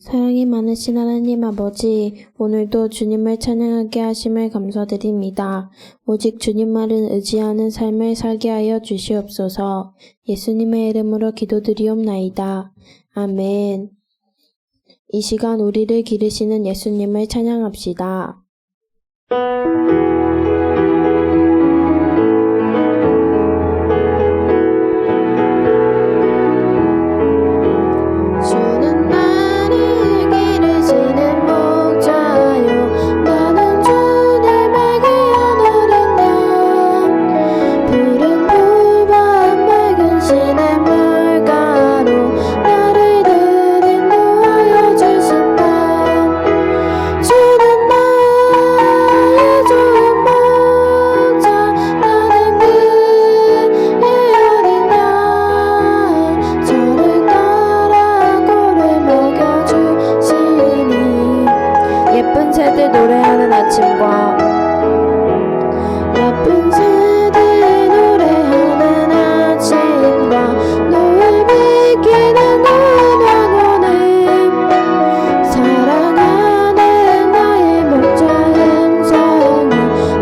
사랑이 많으신 하나님 아버지, 오늘도 주님을 찬양하게 하심을 감사드립니다. 오직 주님만을 의지하는 삶을 살게 하여 주시옵소서. 예수님의 이름으로 기도드리옵나이다. 아멘. 이 시간 우리를 기르시는 예수님을 찬양합시다. 주는 나를 기르시는 목자요, 나는 주님의 귀한 어린 양. 푸른 풀밭 맑은 시냇물가로 나를 늘 인도하여 주신다. 주는 나의 좋은 목자, 나는 그의 어린 양. 저를 따라 꿀을 먹여주시니. 예쁜 새들 노래하는 아침과 예쁜 새들 노래하는 아침과 너를 비키는 그 영혼을 사랑하는 나의 목자 음성이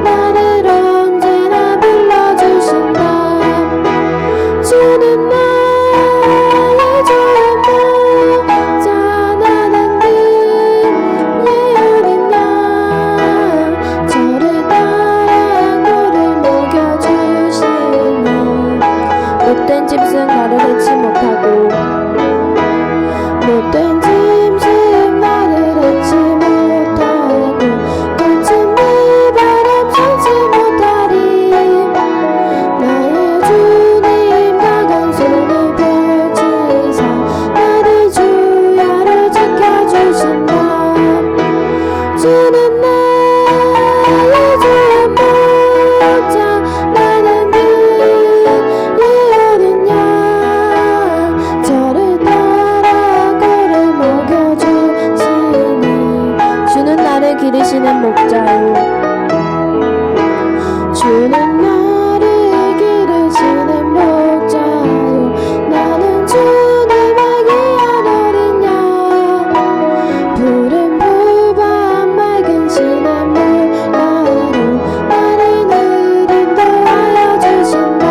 나를 언제나 불러주신다. 주는 나의 좋은 목자, 나는 그의 어린 양. 저를 따라 꿀을 먹여주시니. 못된 짐승 나를 해치 못하고, 못된 짐승 나를 해치 못하고, 거친 비바람 삼지 못하리. 나의 주님 강한 손을 펼치사 나를 주야로 지켜주신다. 주는 나의 좋은 목자, 나는 그의 어린 양. 저를 따라 꿀을 먹여주시니. 주는 나를 기르시는 목자요, 주는 나를 기르시는 목자요, 나는 주님의 귀한 어린 양. 푸른 풀밭 맑은 시냇물가로 나를 늘 인도하여 주신다.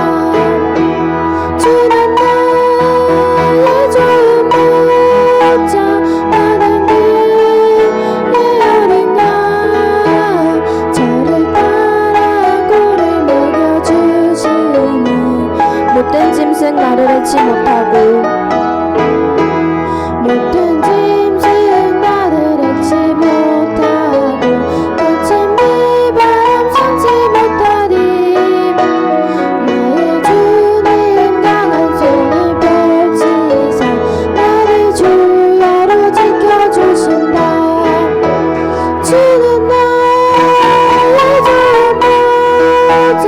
주는 나의 좋은 목자, 나는 그의 어린 양. 저를 따라 꿀을 먹여주시니. 못된 짐승 나를 해치 못하고, 못된 짐승 나를 해치 못하고, 거친 비바람 삼지 못하리. 나의 주님 강한 손을 펼치사 나를 주야로 지켜주신다. 주는 나의 좋은 목자,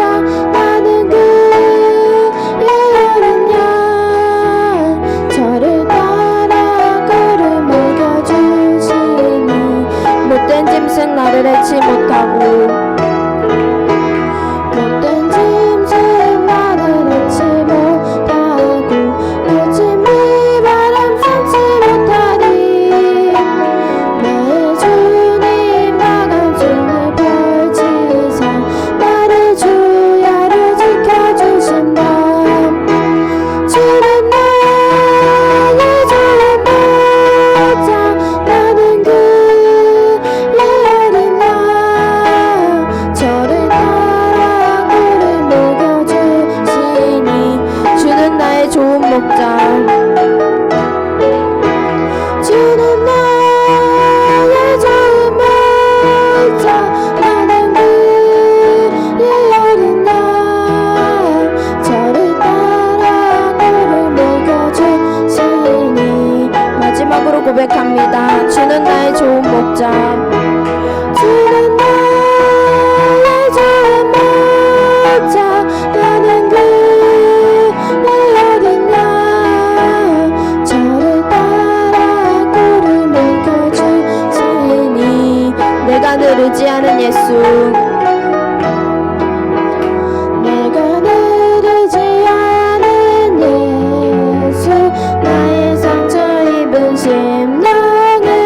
나는 그의 어린 양. 저를 따라 꿀을 먹여주시니. 못된 짐승 나를 해치 못하고, 못된 짐승 나를 해치 못하고, 거친 비바람 삼지 못하리. 나의 주님 강한 손을 펼치사 나를 주야로 지켜주신다. 주는 나의 좋은 목자, 나는 그의 어린 양. 저를 따라 꿀을 먹여주시니. 주는 나의 좋은 목자, 주는 나의 좋은 목자, 나는 그의 어린 양. 저를 따라 꿀을 먹여주시니. 마지막으로 고백합니다. 주는 나의 좋은 목자, 주는 나의 좋은 목자, 나는 그의 어린 양. 저를 따라 꿀을 먹여주시니. 내가 늘 의지하는 예수, 내가 늘 의지하는 예수. 나의 상처 입은 심령을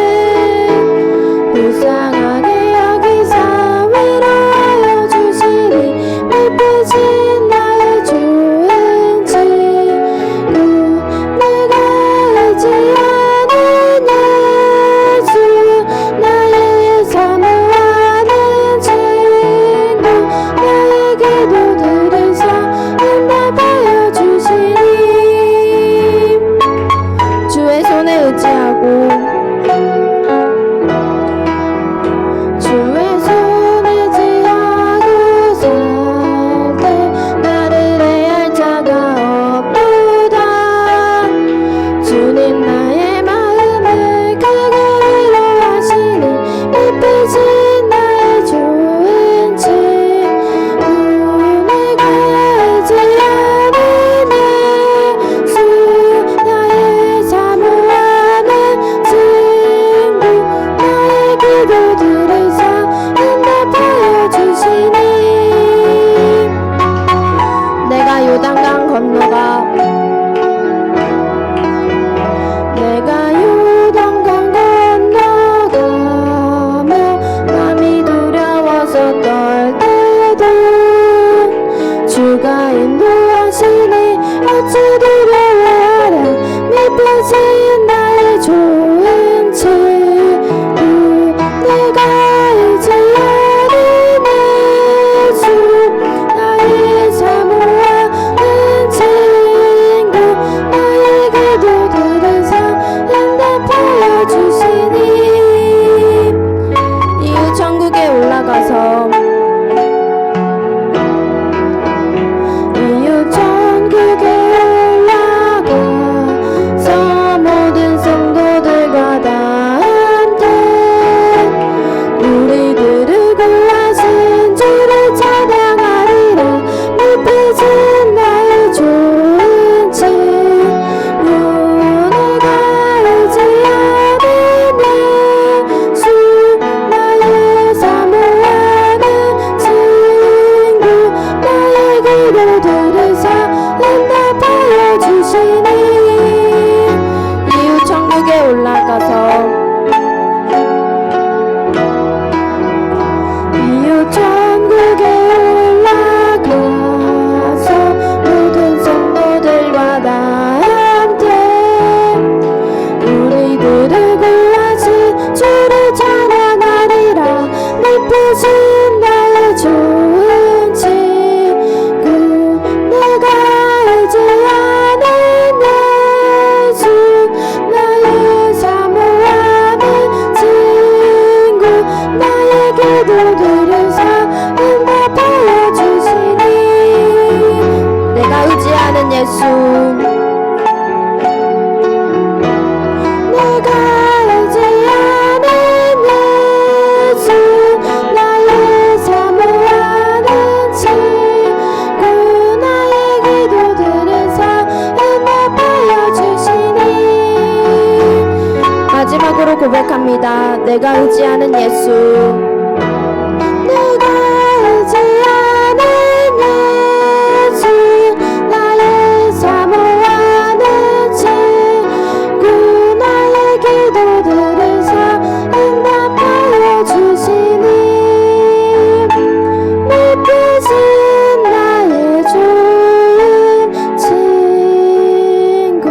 예수 내가 알지 않은 예수 나의 사모하는 친구 나의 기도들은 응답하여 주시니 마지막으로 고백합니다. 내가 의지하는 예수 내가 의지하는 예수 나의 사모하는 친구 나의 기도들을 응답하여 주시니 내 뜻은 나의 좋은 친구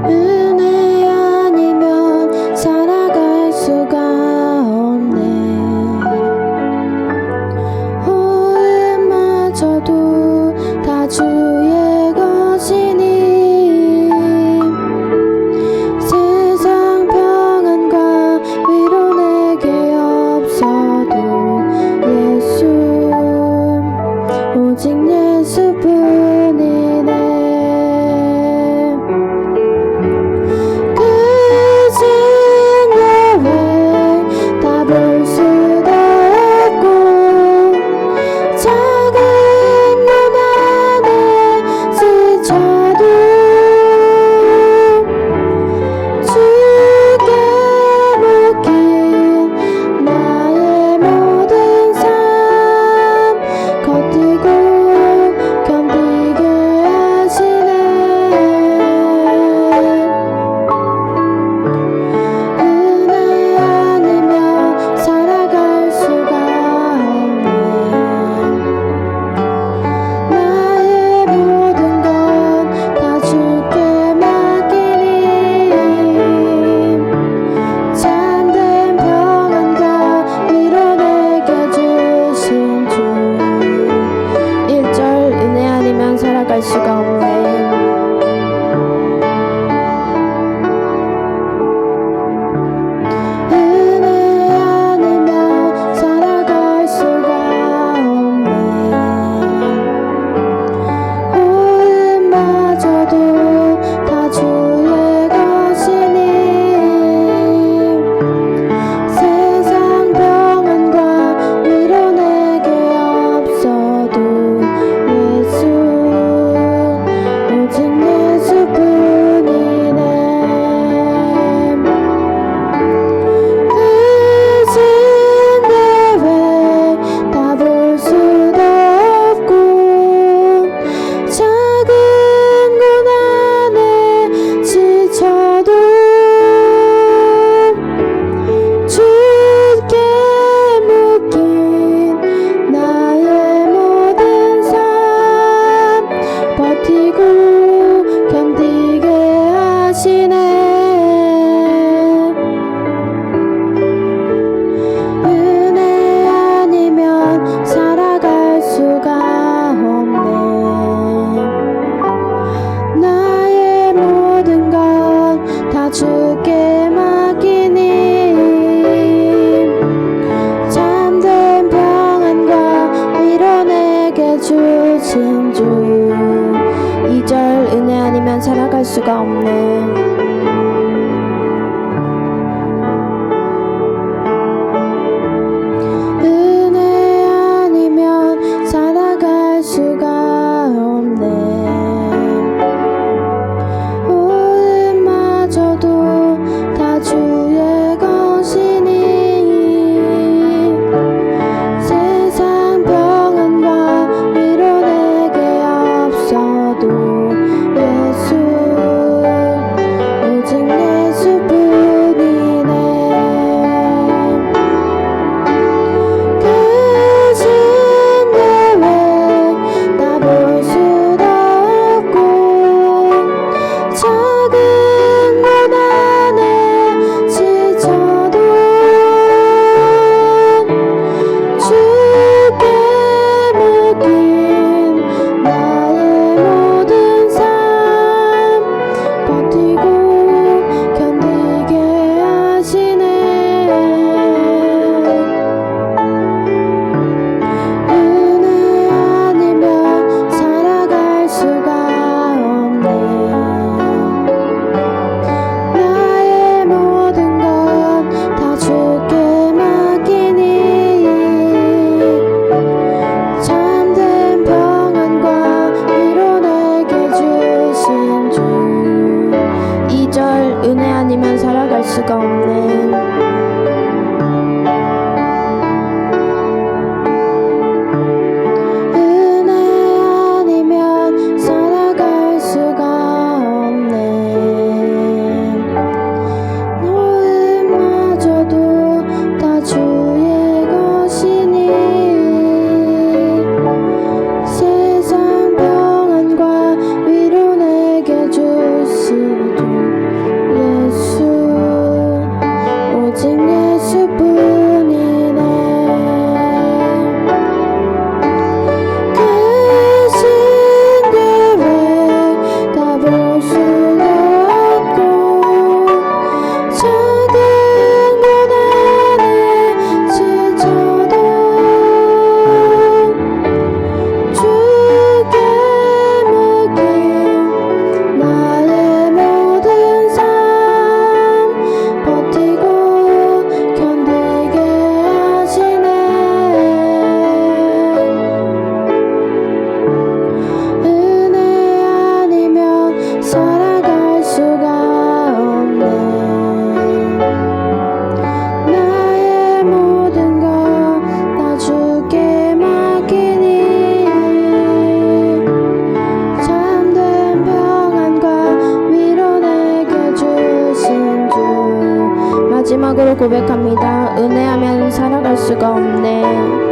은혜 아니면 살아갈 수가 없네 호흡마저도 다 주의 것이니 세상 평안과 위로 내게 없어도 예수 오직 예수뿐이네 살아갈 수가 없네. 은혜 아니면 살아갈 수가 없네. 호흡마저도 다 주의 것이니 세상 평안과 위로 내게 없어도 예수 오직 예수뿐이네. 크신 계획 다 볼 수도 없고 작은 고난에 지쳐도 주께 묶인 나의 모든 삶 버티고 견디게 하시네. 은혜 아니면 살아갈 수가 없네. 나의 모든 것 다 주께 맡기니 참된 평안과 위로 내게 주신 주 2절 은혜 아니면 살아갈 수가 없네. 은혜 아니면 살아갈 수가 없네. 호흡마저도 다 주의 것이니 세상 평안과 위로 내게 없어도 예수 믿고 고백합니다. 은혜하면 살아갈 수가 없네.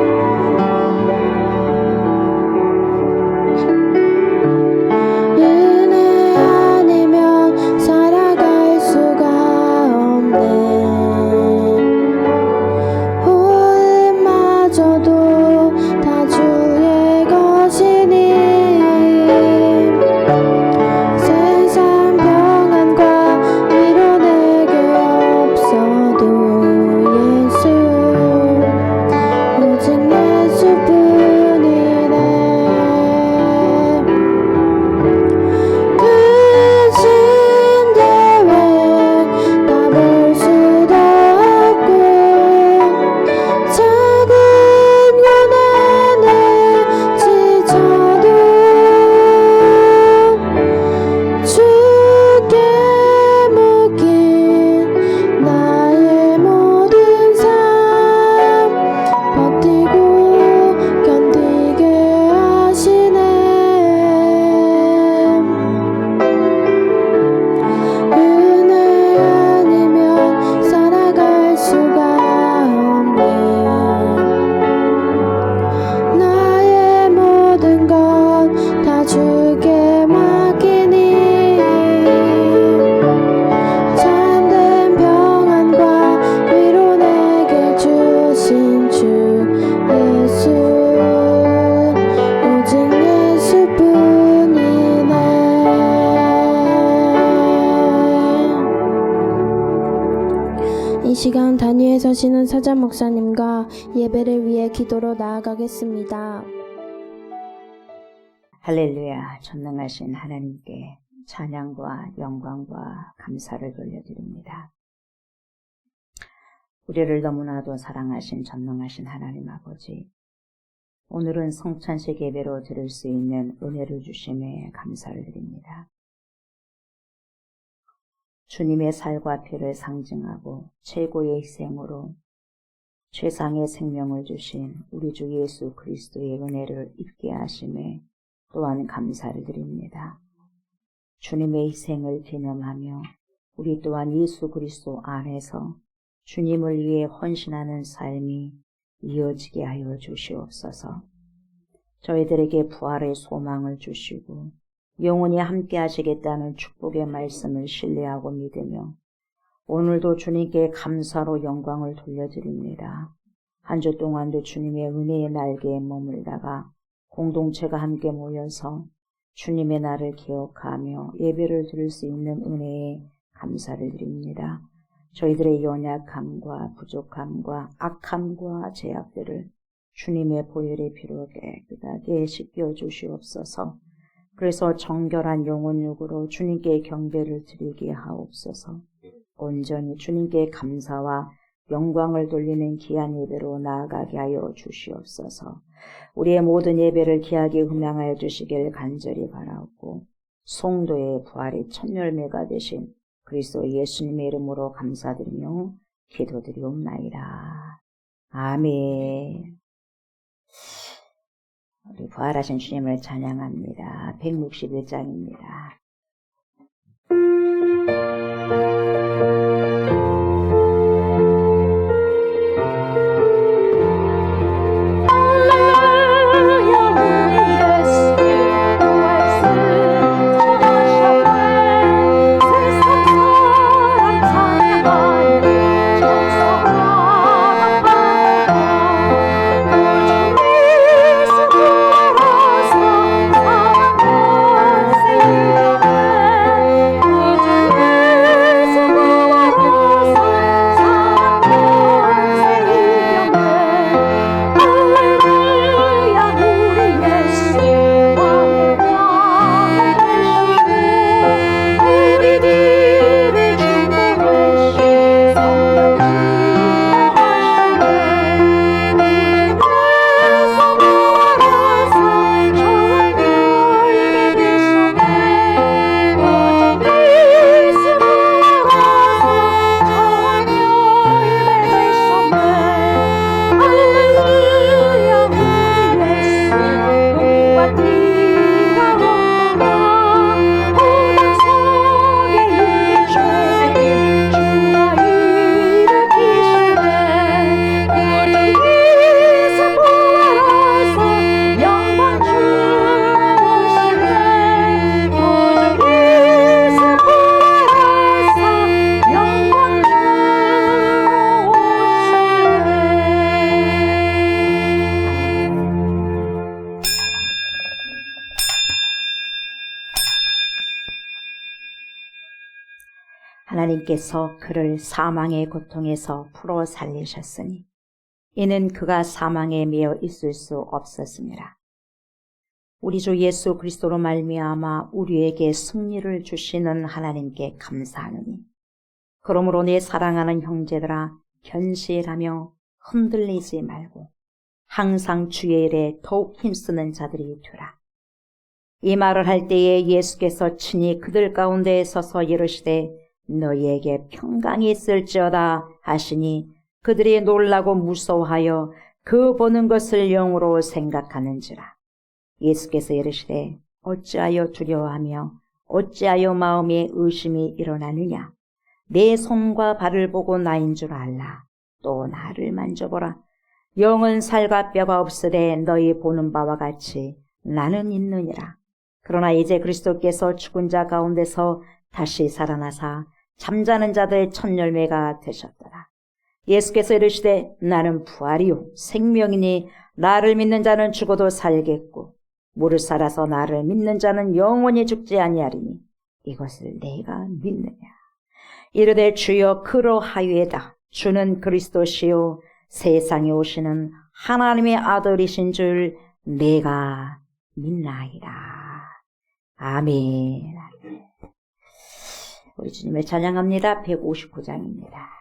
이 시간 단위에 서시는 사자 목사님과 예배를 위해 기도로 나아가겠습니다. 할렐루야. 전능하신 하나님께 찬양과 영광과 감사를 돌려드립니다. 우리를 너무나도 사랑하신 전능하신 하나님 아버지, 오늘은 성찬식 예배로 드릴 수 있는 은혜를 주심에 감사를 드립니다. 주님의 살과 피를 상징하고 최고의 희생으로 최상의 생명을 주신 우리 주 예수 그리스도의 은혜를 잊게 하심에 또한 감사를 드립니다. 주님의 희생을 기념하며 우리 또한 예수 그리스도 안에서 주님을 위해 헌신하는 삶이 이어지게 하여 주시옵소서. 저희들에게 부활의 소망을 주시고 영원히 함께 하시겠다는 축복의 말씀을 신뢰하고 믿으며 오늘도 주님께 감사로 영광을 돌려드립니다. 한 주 동안도 주님의 은혜의 날개에 머물다가 공동체가 함께 모여서 주님의 날을 기억하며 예배를 드릴 수 있는 은혜에 감사를 드립니다. 저희들의 연약함과 부족함과 악함과 제약들을 주님의 보혈의 피로 깨끗하게 씻겨 주시옵소서. 그래서 정결한 영혼육으로 주님께 경배를 드리게 하옵소서. 온전히 주님께 감사와 영광을 돌리는 귀한 예배로 나아가게 하여 주시옵소서. 우리의 모든 예배를 귀하게 음양하여 주시길 간절히 바라옵고 성도의 부활의 첫 열매가 되신 그리스도 예수님의 이름으로 감사드리며 기도드리옵나이다. 아멘. 우리 부활하신 주님을 찬양합니다. 161장입니다. Thank you. 하나님께서 그를 사망의 고통에서 풀어 살리셨으니 이는 그가 사망에 매여 있을 수 없었습니다. 우리 주 예수 그리스도로 말미암아 우리에게 승리를 주시는 하나님께 감사하노니 그러므로 내 사랑하는 형제들아 견실하며 흔들리지 말고 항상 주의 일에 더욱 힘쓰는 자들이 되라. 이 말을 할 때에 예수께서 친히 그들 가운데에 서서 이르시되 너희에게 평강이 있을지어다 하시니 그들이 놀라고 무서워하여 그 보는 것을 영으로 생각하는지라. 예수께서 이르시되 어찌하여 두려워하며 어찌하여 마음에 의심이 일어나느냐. 내 손과 발을 보고 나인 줄 알라. 또 나를 만져보라. 영은 살과 뼈가 없으되 너희 보는 바와 같이 나는 있느니라. 그러나 이제 그리스도께서 죽은 자 가운데서 다시 살아나사 잠자는 자들 첫 열매가 되셨더라. 예수께서 이르시되 나는 부활이요 생명이니 나를 믿는 자는 죽어도 살겠고 무릇 살아서 나를 믿는 자는 영원히 죽지 아니하리니 이것을 내가 믿느냐. 이르되 주여 그러하유에다. 주는 그리스도시요 세상에 오시는 하나님의 아들이신 줄 내가 믿나이다. 아멘. 우리 주님을 찬양합니다. 159장입니다.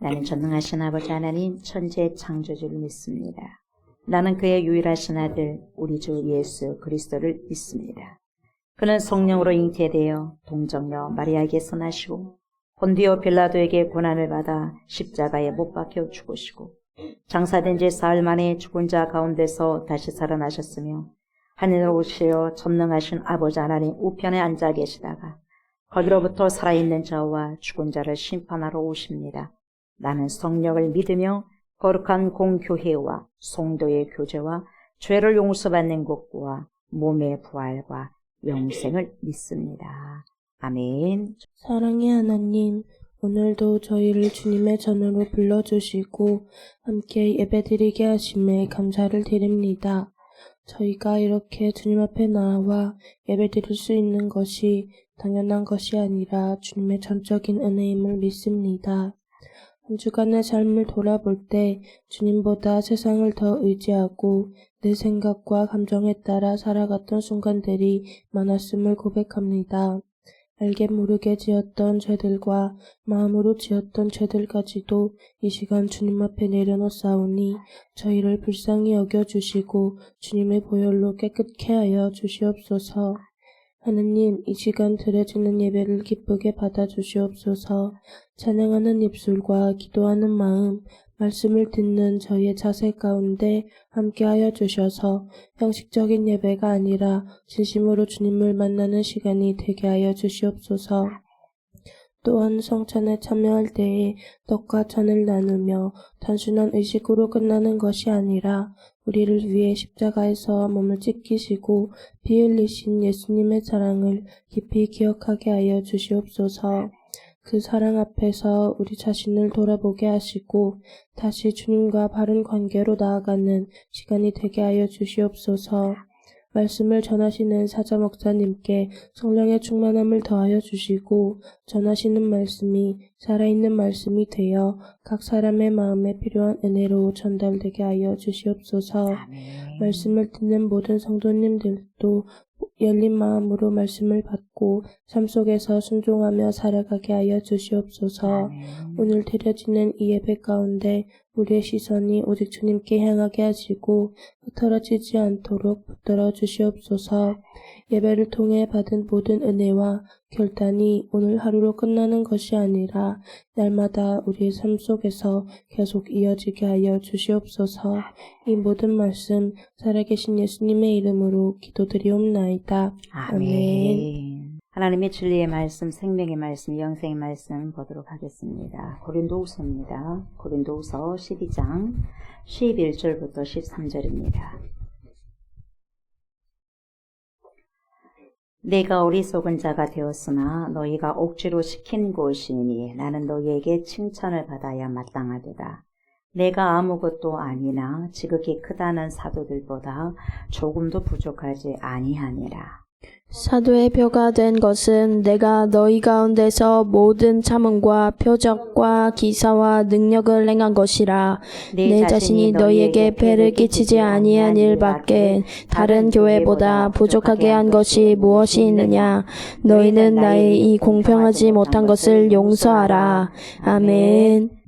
나는 전능하신 아버지 하나님 천지의 창조주를 믿습니다. 나는 그의 유일하신 아들 우리 주 예수 그리스도를 믿습니다. 그는 성령으로 잉태되어 동정녀 마리아에게서 나시고 본디오 빌라도에게 고난을 받아 십자가에 못 박혀 죽으시고 장사된 지 사흘 만에 죽은 자 가운데서 다시 살아나셨으며 하늘로 오시어 전능하신 아버지 하나님 우편에 앉아 계시다가 거기로부터 살아있는 자와 죽은 자를 심판하러 오십니다. 나는 성령을 믿으며 거룩한 공교회와 성도의 교제와 죄를 용서받는 것과 몸의 부활과 영생을 믿습니다. 아멘. 사랑의 하나님, 오늘도 저희를 주님의 전으로 불러주시고 함께 예배드리게 하심에 감사를 드립니다. 저희가 이렇게 주님 앞에 나와 예배드릴 수 있는 것이 당연한 것이 아니라 주님의 전적인 은혜임을 믿습니다. 한 주간의 삶을 돌아볼 때 주님보다 세상을 더 의지하고 내 생각과 감정에 따라 살아갔던 순간들이 많았음을 고백합니다. 알게 모르게 지었던 죄들과 마음으로 지었던 죄들까지도 이 시간 주님 앞에 내려놓사오니 저희를 불쌍히 여겨주시고 주님의 보혈로 깨끗게 하여 주시옵소서. 하느님, 이 시간 드려지는 예배를 기쁘게 받아주시옵소서. 찬양하는 입술과 기도하는 마음, 말씀을 듣는 저희의 자세 가운데 함께하여 주셔서 형식적인 예배가 아니라 진심으로 주님을 만나는 시간이 되게 하여 주시옵소서. 또한 성찬에 참여할 때에 떡과 잔을 나누며 단순한 의식으로 끝나는 것이 아니라 우리를 위해 십자가에서 몸을 찢기시고 피 흘리신 예수님의 사랑을 깊이 기억하게 하여 주시옵소서. 그 사랑 앞에서 우리 자신을 돌아보게 하시고 다시 주님과 바른 관계로 나아가는 시간이 되게 하여 주시옵소서. 말씀을 전하시는 사자 목사님께 성령의 충만함을 더하여 주시고 전하시는 말씀이 살아있는 말씀이 되어 각 사람의 마음에 필요한 은혜로 전달되게 하여 주시옵소서. 말씀을 듣는 모든 성도님들도 열린 마음으로 말씀을 받고 삶 속에서 순종하며 살아가게 하여 주시옵소서. 오늘 드려지는 이 예배 가운데 우리의 시선이 오직 주님께 향하게 하시고 흐트러지지 않도록 붙들어 주시옵소서. 예배를 통해 받은 모든 은혜와 결단이 오늘 하루로 끝나는 것이 아니라 날마다 우리의 삶 속에서 계속 이어지게 하여 주시옵소서. 이 모든 말씀 살아계신 예수님의 이름으로 기도드리옵나이다. 아멘. 하나님의 진리의 말씀, 생명의 말씀, 영생의 말씀 보도록 하겠습니다. 고린도후서입니다. 고린도후서 12장 11절부터 13절입니다. 내가 어리석은 자가 되었으나 너희가 억지로 시킨 것이니 나는 너희에게 칭찬을 받아야 마땅하도다. 내가 아무것도 아니나 지극히 크다는 사도들보다 조금도 부족하지 아니하니라. 사도의 뼈가 된 것은 내가 너희 가운데서 모든 참음과 표적과 기사와 능력을 행한 것이라. 내 자신이 너희에게 배를 끼치지 아니한 일밖에 다른 교회보다 부족하게 한 것이 무엇이 있느냐. 너희는 나의 이 공평하지 못한 것을 용서하라. 아멘.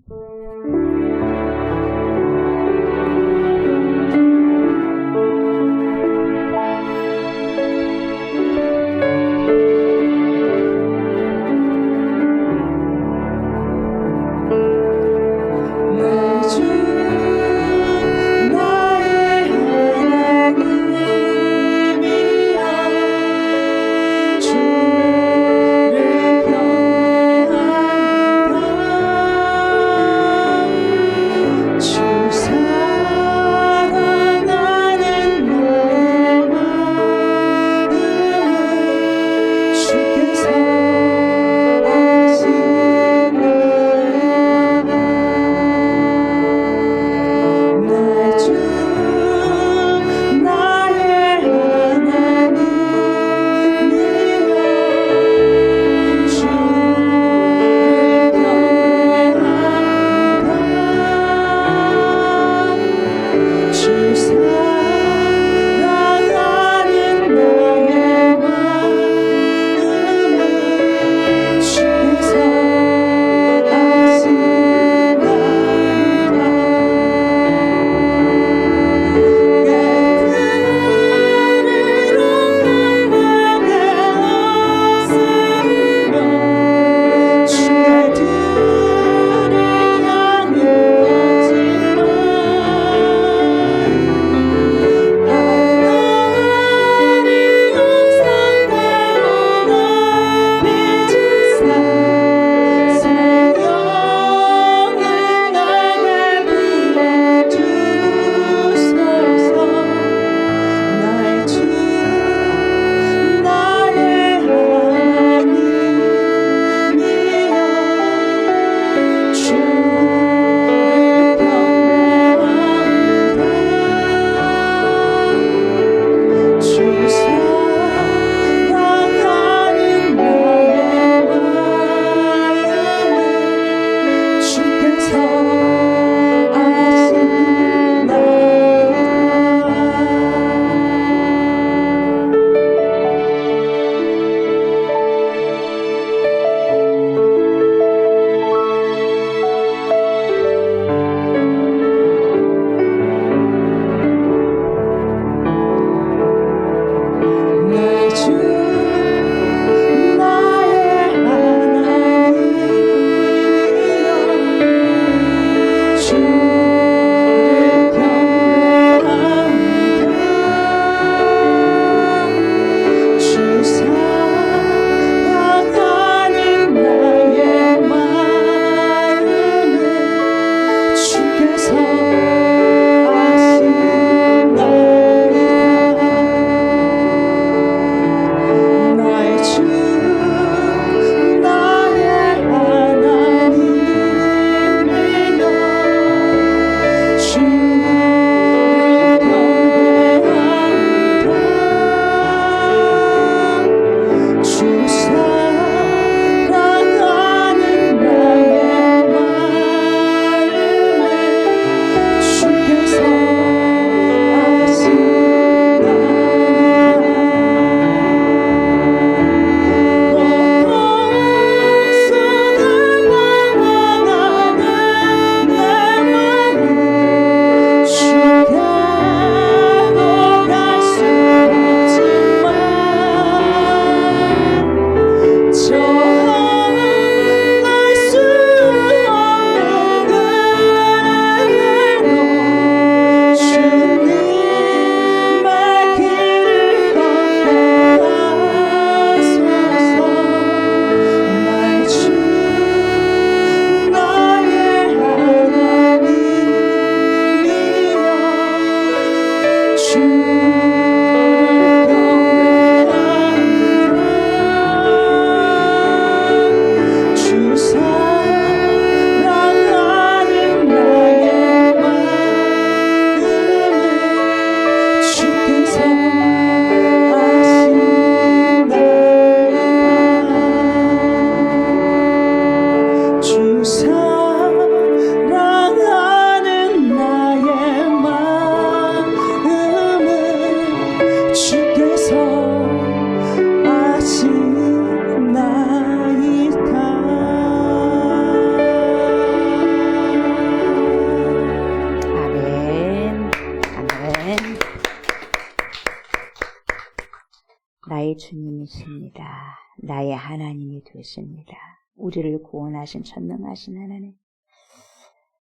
나의 주님이십니다. 나의 하나님이 되십니다. 우리를 구원하신 전능하신 하나님,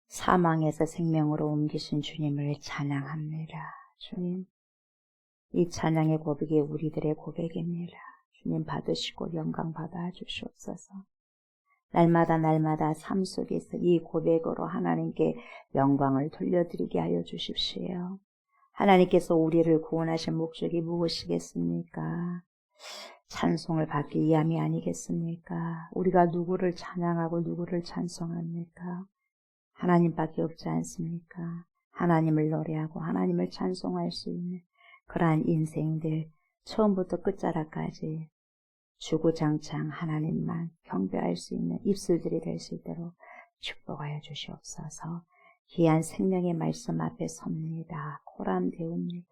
사망에서 생명으로 옮기신 주님을 찬양합니다. 주님, 이 찬양의 고백이 우리들의 고백입니다. 주님 받으시고 영광 받아 주시옵소서. 날마다 삶 속에서 이 고백으로 하나님께 영광을 돌려드리게 하여 주십시오. 하나님께서 우리를 구원하신 목적이 무엇이겠습니까? 찬송을 받기 위함이 아니겠습니까? 우리가 누구를 찬양하고 누구를 찬송합니까? 하나님밖에 없지 않습니까? 하나님을 노래하고 하나님을 찬송할 수 있는 그러한 인생들, 처음부터 끝자락까지 주구장창 하나님만 경배할 수 있는 입술들이 될 수 있도록 축복하여 주시옵소서. 귀한 생명의 말씀 앞에 섭니다. 코람되옵니다.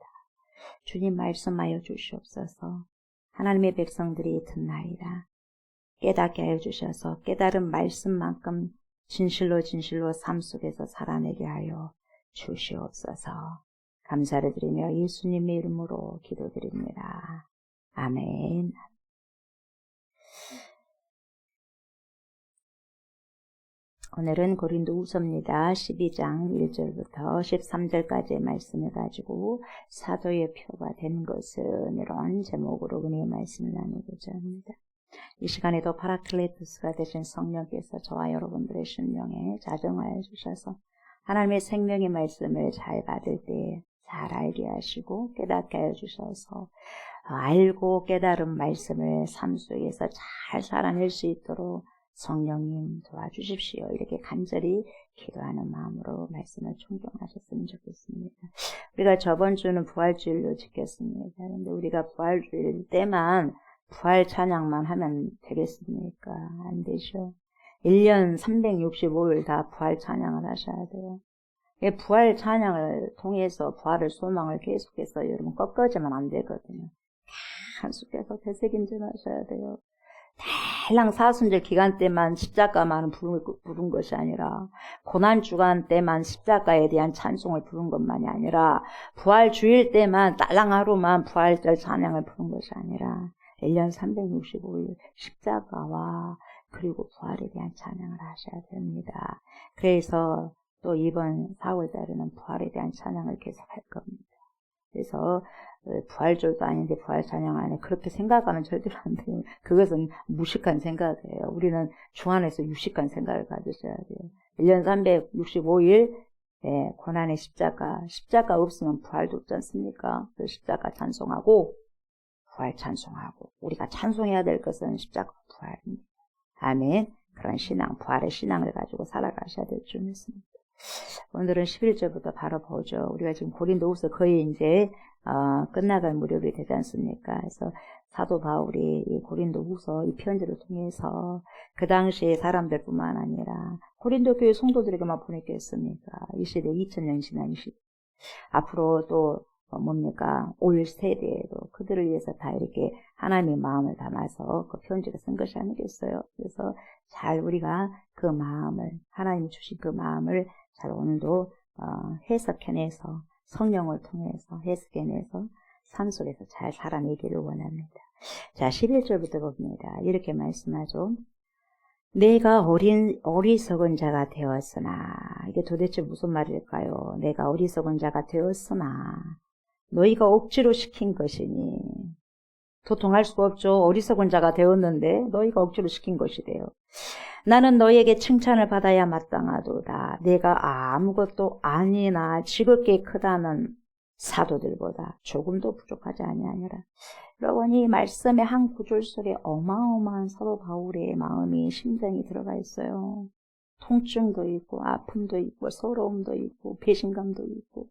주님 말씀하여 주시옵소서. 하나님의 백성들이 듣나이다. 깨닫게 하여 주셔서 깨달은 말씀만큼 진실로 삶 속에서 살아내게 하여 주시옵소서. 감사를 드리며 예수님의 이름으로 기도드립니다. 아멘. 오늘은 고린도후서입니다. 12장 1절부터 13절까지의 말씀을 가지고 사도의 표가 된 것은 이런 제목으로 은혜의 말씀을 나누고자 합니다. 이 시간에도 파라클레토스가 되신 성령께서 저와 여러분들의 심령에 자정하여 주셔서 하나님의 생명의 말씀을 잘 받을 때 잘 알게 하시고 깨닫게 하여 주셔서 알고 깨달은 말씀을 삶 속에서 잘 살아낼 수 있도록 성령님 도와주십시오. 이렇게 간절히 기도하는 마음으로 말씀을 충동하셨으면 좋겠습니다. 우리가 저번 주는 부활주일로 지켰습니다. 그런데 우리가 부활주일 때만 부활 찬양만 하면 되겠습니까? 안 되죠. 1년 365일 다 부활 찬양을 하셔야 돼요. 부활 찬양을 통해서 부활을 소망을 계속해서 여러분 꺾어지면 안 되거든요. 계속해서 되새김질 하셔야 돼요. 달랑 사순절 기간 때만 십자가만 부른 것이 아니라 고난 주간 때만 십자가에 대한 찬송을 부른 것만이 아니라 부활 주일 때만 딸랑 하루만 부활절 찬양을 부른 것이 아니라 1년 365일 십자가와 그리고 부활에 대한 찬양을 하셔야 됩니다. 그래서 또 이번 4월 달에는 부활에 대한 찬양을 계속할 겁니다. 그래서 부활절도 아닌데 부활 찬양 안에 그렇게 생각하면 절대로 안 돼요. 그것은 무식한 생각이에요. 우리는 주 안에서 유식한 생각을 가지셔야 돼요. 1년 365일 고난의 십자가 없으면 부활도 없지 않습니까? 그 십자가 찬송하고 부활 찬송하고 우리가 찬송해야 될 것은 십자가 부활입니다. 아멘. 그런 신앙, 부활의 신앙을 가지고 살아가셔야 될 줄 믿습니다. 오늘은 11절부터 바로 보죠. 우리가 지금 고린도후서 거의 이제 끝나갈 무렵이 되지 않습니까? 그래서 사도 바울이 이 고린도후서 이 편지를 통해서 그 당시의 사람들뿐만 아니라 고린도 교회 성도들에게만 보냈겠습니까? 이 시대 2000년 지난 이 시대. 앞으로 또 뭡니까? 올 세대에도 그들을 위해서 다 이렇게 하나님의 마음을 담아서 그 편지를 쓴 것이 아니겠어요? 그래서 잘 우리가 그 마음을, 하나님이 주신 그 마음을 잘 오늘도 해석해내서 성령을 통해서 해석해내서 삶 속에서 잘 살아내기를 원합니다. 자, 11절부터 봅니다. 이렇게 말씀하죠. 내가 어리석은 자가 되었으나, 이게 도대체 무슨 말일까요? 내가 어리석은 자가 되었으나 너희가 억지로 시킨 것이니, 도통할 수가 없죠. 어리석은 자가 되었는데 너희가 억지로 시킨 것이래요. 나는 너희에게 칭찬을 받아야 마땅하도다. 내가 아무것도 아니나 지극히 크다는 사도들보다 조금도 부족하지 아니하니라. 여러분, 이 말씀의 한 구절 속에 어마어마한 사도 바울의 마음이, 심정이 들어가 있어요. 통증도 있고 아픔도 있고 서러움도 있고 배신감도 있고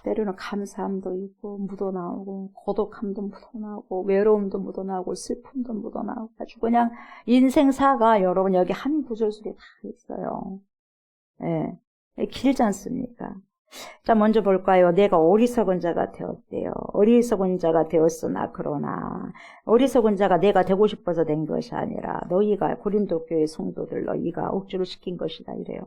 때로는 감사함도 있고 묻어나오고 고독함도 묻어나오고 외로움도 묻어나오고 슬픔도 묻어나오고 아주 그냥 인생사가 여러분 여기 한 구절 속에 다 있어요. 예, 길지 않습니까? 자, 먼저 볼까요? 내가 어리석은 자가 되었대요. 어리석은 자가 되었으나 그러나 어리석은 자가 내가 되고 싶어서 된 것이 아니라 너희가 고린도 교회 성도들 너희가 억지로 시킨 것이다 이래요.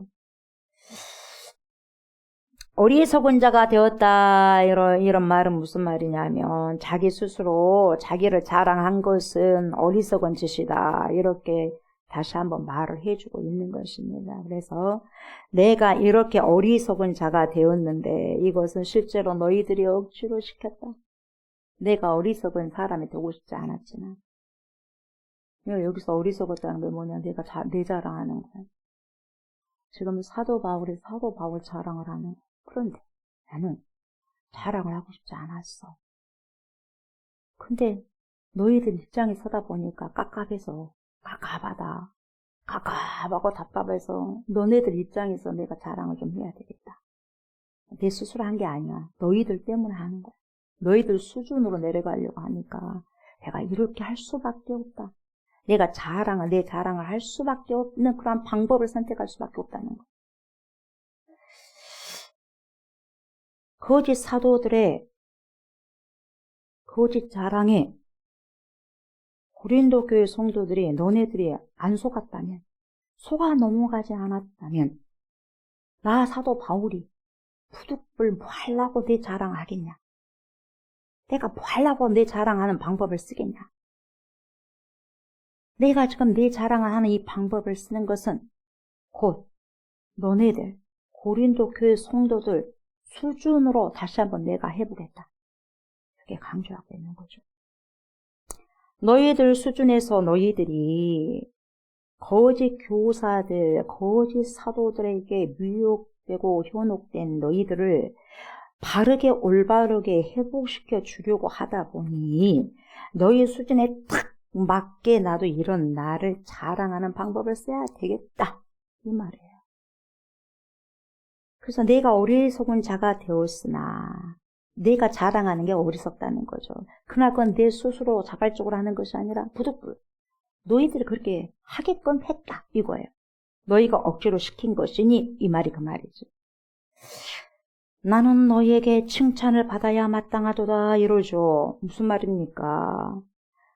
어리석은 자가 되었다. 이런 말은 무슨 말이냐면 자기 스스로 자기를 자랑한 것은 어리석은 짓이다. 이렇게 다시 한번 말을 해주고 있는 것입니다. 그래서 내가 이렇게 어리석은 자가 되었는데 이것은 실제로 너희들이 억지로 시켰다. 내가 어리석은 사람이 되고 싶지 않았지만 여기서 어리석었다는 게 뭐냐? 내가 내 자랑하는 거야. 지금 사도 바울이 사도 바울 자랑을 하는 거야. 그런데 나는 자랑을 하고 싶지 않았어. 근데 너희들 입장에 서다 보니까 갑갑하고 답답해서 너네들 입장에서 내가 자랑을 좀 해야 되겠다. 내 스스로 한 게 아니야. 너희들 때문에 하는 거야. 너희들 수준으로 내려가려고 하니까 내가 이렇게 할 수밖에 없다. 내 자랑을 할 수밖에 없는 그런 방법을 선택할 수밖에 없다는 거야. 거짓 사도들의 거짓 자랑에 고린도 교회 성도들이 너네들이 안 속았다면, 속아 넘어가지 않았다면 나 사도 바울이 부득불 뭐 하려고 내 자랑하겠냐? 내가 뭐 하려고 내 자랑하는 방법을 쓰겠냐? 내가 지금 내 자랑하는 이 방법을 쓰는 것은 곧 너네들 고린도 교회 성도들 수준으로 다시 한번 내가 해보겠다. 그게 강조하고 있는 거죠. 너희들 수준에서 너희들이 거짓 교사들, 거짓 사도들에게 미혹되고 현혹된 너희들을 바르게 올바르게 회복시켜 주려고 하다 보니 너희 수준에 딱 맞게 나도 이런 나를 자랑하는 방법을 써야 되겠다. 이 말이에요. 그래서 내가 어리석은 자가 되었으나 내가 자랑하는 게 어리석다는 거죠. 그러나 그건 내 스스로 자발적으로 하는 것이 아니라 부득불 너희들이 그렇게 하게끔 했다 이거예요. 너희가 억지로 시킨 것이니 이 말이 그 말이죠. 나는 너희에게 칭찬을 받아야 마땅하도다 이러죠. 무슨 말입니까?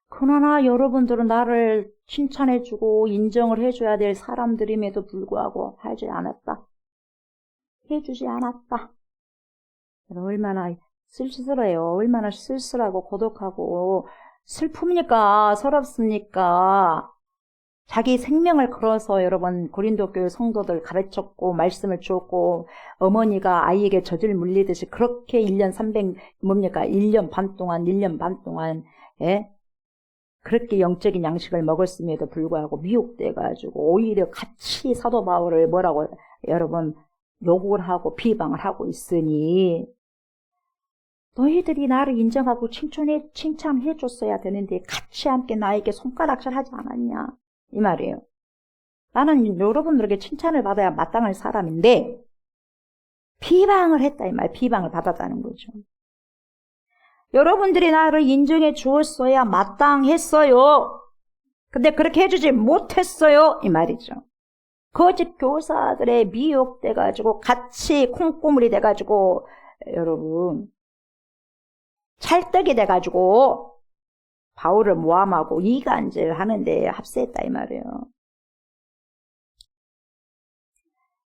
그러나 여러분들은 나를 칭찬해주고 인정을 해줘야 될 사람들임에도 불구하고 하지 않았다. 해주지 않았다. 얼마나 쓸쓸해요. 얼마나 쓸쓸하고 고독하고 슬픕니까? 서럽습니까? 자기 생명을 걸어서 여러분 고린도 교회 성도들 가르쳤고 말씀을 주었고 어머니가 아이에게 젖을 물리듯이 그렇게 1년 반 동안 예? 그렇게 영적인 양식을 먹었음에도 불구하고 미혹돼가지고 오히려 같이 사도 바울을 뭐라고 여러분 욕을 하고 비방을 하고 있으니 너희들이 나를 인정하고 칭찬해 줬어야 되는데 같이 함께 나에게 손가락질 하지 않았냐 이 말이에요. 나는 여러분들에게 칭찬을 받아야 마땅할 사람인데 비방을 했다 이 말. 비방을 받았다는 거죠. 여러분들이 나를 인정해 주었어야 마땅했어요. 근데 그렇게 해주지 못했어요 이 말이죠. 거짓 교사들의 미혹돼가지고 같이 콩고물이 돼가지고 여러분 찰떡이 돼가지고 바울을 모함하고 이간질 하는데 합세했다 이 말이에요.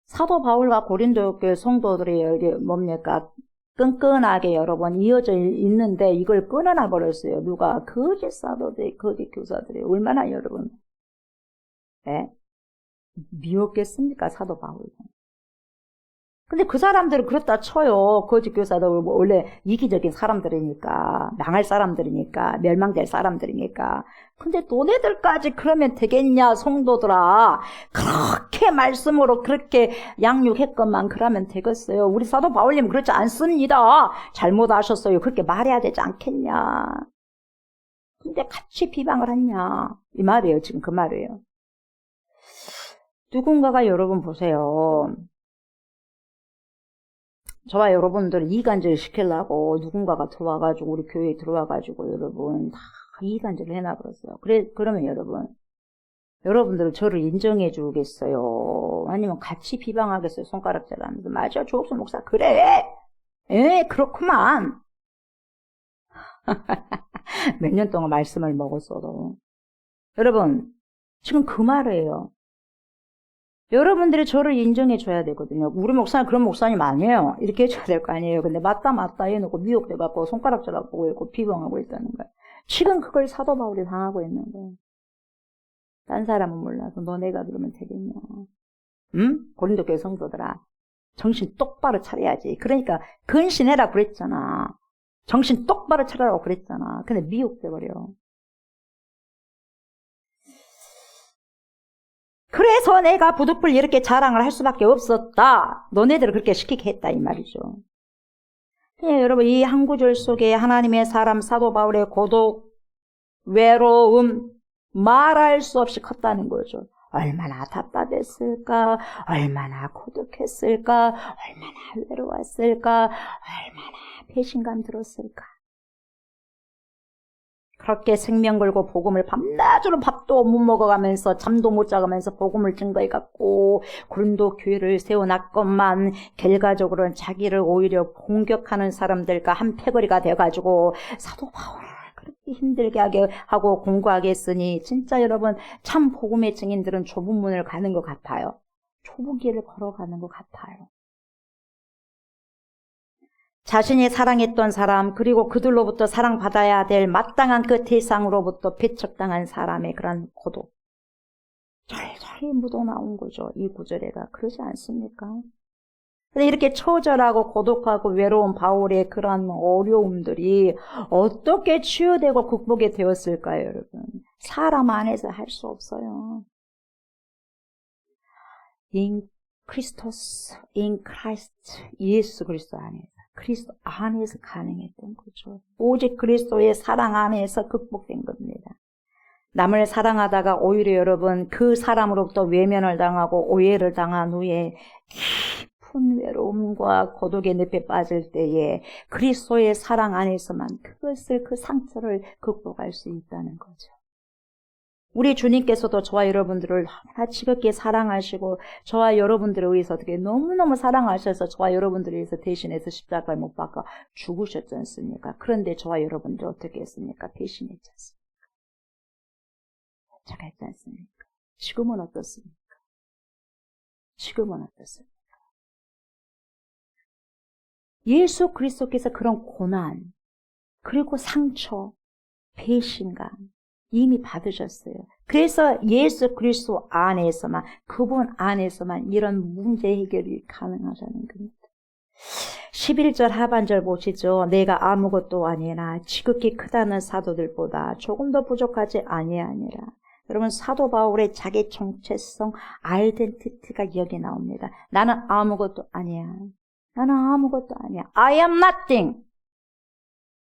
사도 바울과 고린도 교회 성도들이 뭡니까? 끈끈하게 여러분 이어져 있는데 이걸 끊어놔 버렸어요. 누가? 거짓 사도들, 거짓 교사들이 얼마나 여러분 네? 미웠겠습니까? 사도 바울은. 근데 그 사람들은 그렇다 쳐요. 거짓 교사들 원래 이기적인 사람들이니까, 망할 사람들이니까, 멸망될 사람들이니까. 근데 너네들까지 그러면 되겠냐, 성도들아. 그렇게 말씀으로 그렇게 양육했건만 그러면 되겠어요. 우리 사도 바울님 그렇지 않습니다. 잘못하셨어요. 그렇게 말해야 되지 않겠냐. 근데 같이 비방을 했냐. 이 말이에요. 지금 그 말이에요. 누군가가 여러분 보세요. 저와 여러분들 이간질 시키려고 누군가가 들어와가지고 우리 교회에 들어와가지고 여러분 다 이간질을 해놔버렸어요. 그러면 여러분들은 저를 인정해 주겠어요? 아니면 같이 비방하겠어요? 손가락질 하면서 맞아 조옥수 목사 그래 그렇구만. 몇 년 동안 말씀을 먹었어도 여러분 지금 그 말이에요. 여러분들이 저를 인정해 줘야 되거든요. 우리 목사님 그런 목사님 아니에요. 이렇게 해줘야 될 거 아니에요. 근데 맞다 해놓고 미혹돼갖고 손가락질하고 보고 있고 비방하고 있다는 거예요. 지금 그걸 사도 바울이 당하고 있는 거예요. 딴 사람은 몰라도 너네가 그러면 되겠냐. 응? 고린도 교회 성도들아, 정신 똑바로 차려야지. 그러니까 근신해라 그랬잖아. 정신 똑바로 차려라고 그랬잖아. 근데 미혹돼버려. 그래서 내가 부득불 이렇게 자랑을 할 수밖에 없었다. 너네들을 그렇게 시키게 했다 이 말이죠. 예, 여러분 이 한 구절 속에 하나님의 사람 사도 바울의 고독, 외로움 말할 수 없이 컸다는 거죠. 얼마나 답답했을까, 얼마나 고독했을까, 얼마나 외로웠을까, 얼마나 배신감 들었을까. 그렇게 생명 걸고 복음을 밤낮으로 밥도 못 먹어가면서 잠도 못 자가면서 복음을 증거해갖고 고린도 교회를 세워놨건만 결과적으로는 자기를 오히려 공격하는 사람들과 한 패거리가 돼가지고 사도 바울을 그렇게 힘들게 하게 하고 공고하게 했으니 진짜 여러분 참 복음의 증인들은 좁은 문을 가는 것 같아요. 좁은 길을 걸어가는 것 같아요. 자신이 사랑했던 사람 그리고 그들로부터 사랑받아야 될 마땅한 그 대상으로부터 배척당한 사람의 그런 고독 철저히 묻어나온 거죠. 이 구절에가 그러지 않습니까? 근데 이렇게 처절하고 고독하고 외로운 바울의 그런 어려움들이 어떻게 치유되고 극복이 되었을까요, 여러분? 사람 안에서 할 수 없어요. In Christ, 예수 그리스도 안에서. 그리스도 안에서 가능했던 거죠. 오직 그리스도의 사랑 안에서 극복된 겁니다. 남을 사랑하다가 오히려 여러분 그 사람으로부터 외면을 당하고 오해를 당한 후에 깊은 외로움과 고독의 늪에 빠질 때에 그리스도의 사랑 안에서만 그 상처를 극복할 수 있다는 거죠. 우리 주님께서도 저와 여러분들을 너무나 지극히 사랑하시고 저와 여러분들을 위해서 어떻게 너무너무 사랑하셔서 저와 여러분들을 위해서 대신해서 십자가에 못 박아 죽으셨지 않습니까? 그런데 저와 여러분들 어떻게 했습니까? 배신했지 않습니까? 착했지 않습니까? 지금은 어떻습니까? 지금은 어떻습니까? 예수 그리스도께서 그런 고난 그리고 상처, 배신감 이미 받으셨어요. 그래서 예수 그리스도 안에서만, 그분 안에서만 이런 문제 해결이 가능하다는 겁니다. 11절 하반절 보시죠. 내가 아무것도 아니라 지극히 크다는 사도들보다 조금 더 부족하지 아니하니라. 여러분 사도 바울의 자기 정체성, 아이덴티티가 여기 나옵니다. 나는 아무것도 아니야. 나는 아무것도 아니야. I am nothing.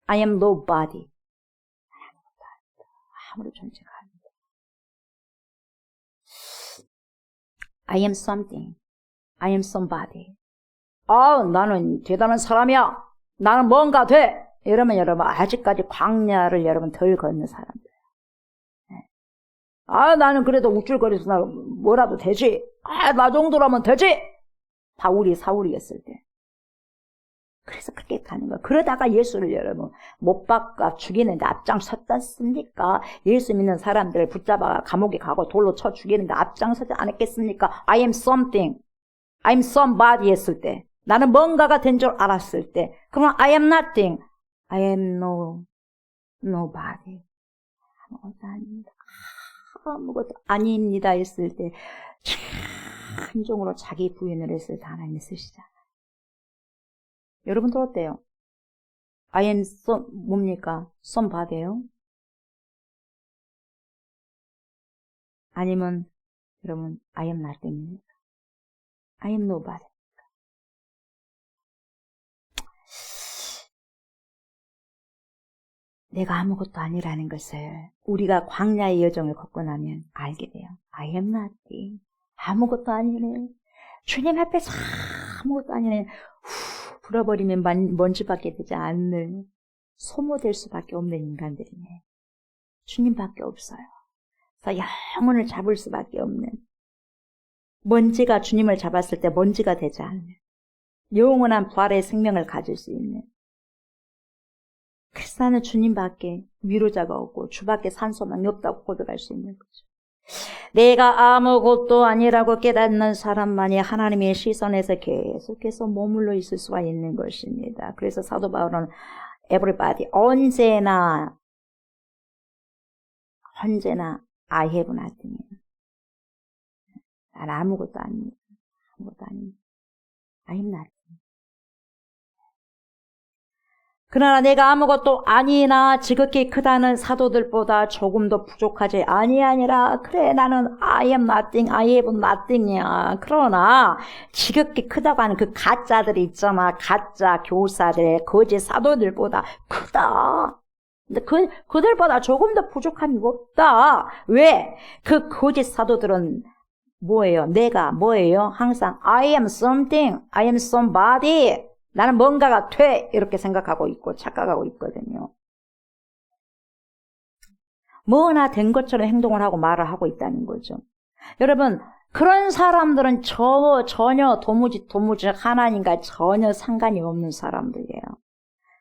I am nobody. 아무런 존재가 아닙니다. I am something. I am somebody. 나는 대단한 사람이야. 나는 뭔가 돼. 이러면 여러분 아직까지 광야를 여러분 덜 걷는 사람들. 나는 그래도 우쭐거려서 나 뭐라도 되지. 나 정도라면 되지. 바울이 사울이었을 때. 그래서 그렇게 가는 거예요. 그러다가 예수를 여러분 못 박아 죽이는데 앞장섰지 않습니까? 예수 믿는 사람들을 붙잡아 감옥에 가고 돌로 쳐 죽이는데 앞장서지 않았겠습니까? I am something, I am somebody 했을 때, 나는 뭔가가 된 줄 알았을 때, 그러면 I am nothing, I am nobody. 아무것도 아닙니다. 아무것도 아닙니다 했을 때 참정으로 자기 부인을 했을 때 하나님이 쓰시잖아요. 여러분들 어때요? I am 뭡니까? somebody예요? 아니면 여러분 I am nothing입니까? I am nobody. 내가 아무것도 아니라는 것을 우리가 광야의 여정을 걷고 나면 알게 돼요. I am nothing. 아무것도 아니네. 주님 앞에서 아무것도 아니네. 불어버리면 먼지밖에 되지 않는 소모될 수밖에 없는 인간들이네. 주님밖에 없어요. 그래서 영혼을 잡을 수밖에 없는, 먼지가 주님을 잡았을 때 먼지가 되지 않는 영원한 부활의 생명을 가질 수 있는, 그래서 나는 주님밖에 위로자가 없고 주밖에 산소망이 없다고 고백할 수 있는 거죠. 내가 아무것도 아니라고 깨닫는 사람만이 하나님의 시선에서 계속해서 머물러 있을 수가 있는 것입니다. 그래서 사도 바울은 everybody, 언제나 I have nothing. 난 아무것도 아닙니다. I am nothing. 그러나 내가 아무것도 아니나 지극히 크다는 사도들보다 조금 더 부족하지 아니라 그래 나는 I am nothing, I have nothing이야. 그러나 지극히 크다고 하는 그 가짜들이 있잖아. 가짜 교사들, 거짓 사도들보다 크다. 근데 그들보다 조금 더 부족함이 없다. 왜? 그 거짓 사도들은 뭐예요? 내가 뭐예요? 항상 I am something, I am somebody. 나는 뭔가가 돼 이렇게 생각하고 있고 착각하고 있거든요. 뭐나 된 것처럼 행동을 하고 말을 하고 있다는 거죠. 여러분 그런 사람들은 전혀 도무지 하나님과 전혀 상관이 없는 사람들이에요.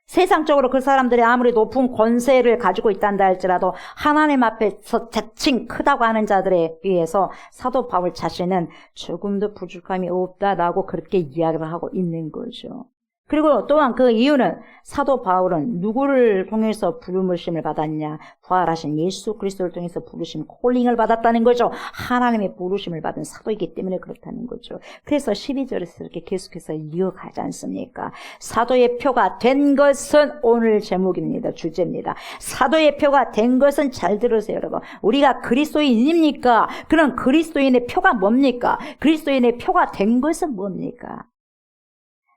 세상적으로 그 사람들이 아무리 높은 권세를 가지고 있단다 할지라도 하나님 앞에서 자칭 크다고 하는 자들에 비해서 사도 바울 자신은 조금도 부족함이 없다라고 그렇게 이야기를 하고 있는 거죠. 그리고 또한 그 이유는 사도 바울은 누구를 통해서 부르심을 받았냐? 부활하신 예수 그리스도를 통해서 부르심, 콜링을 받았다는 거죠. 하나님의 부르심을 받은 사도이기 때문에 그렇다는 거죠. 그래서 12절에서 이렇게 계속해서 이어가지 않습니까? 사도의 표가 된 것은 오늘 제목입니다. 주제입니다. 사도의 표가 된 것은 잘 들으세요, 여러분. 우리가 그리스도인입니까? 그럼 그리스도인의 표가 뭡니까? 그리스도인의 표가 된 것은 뭡니까?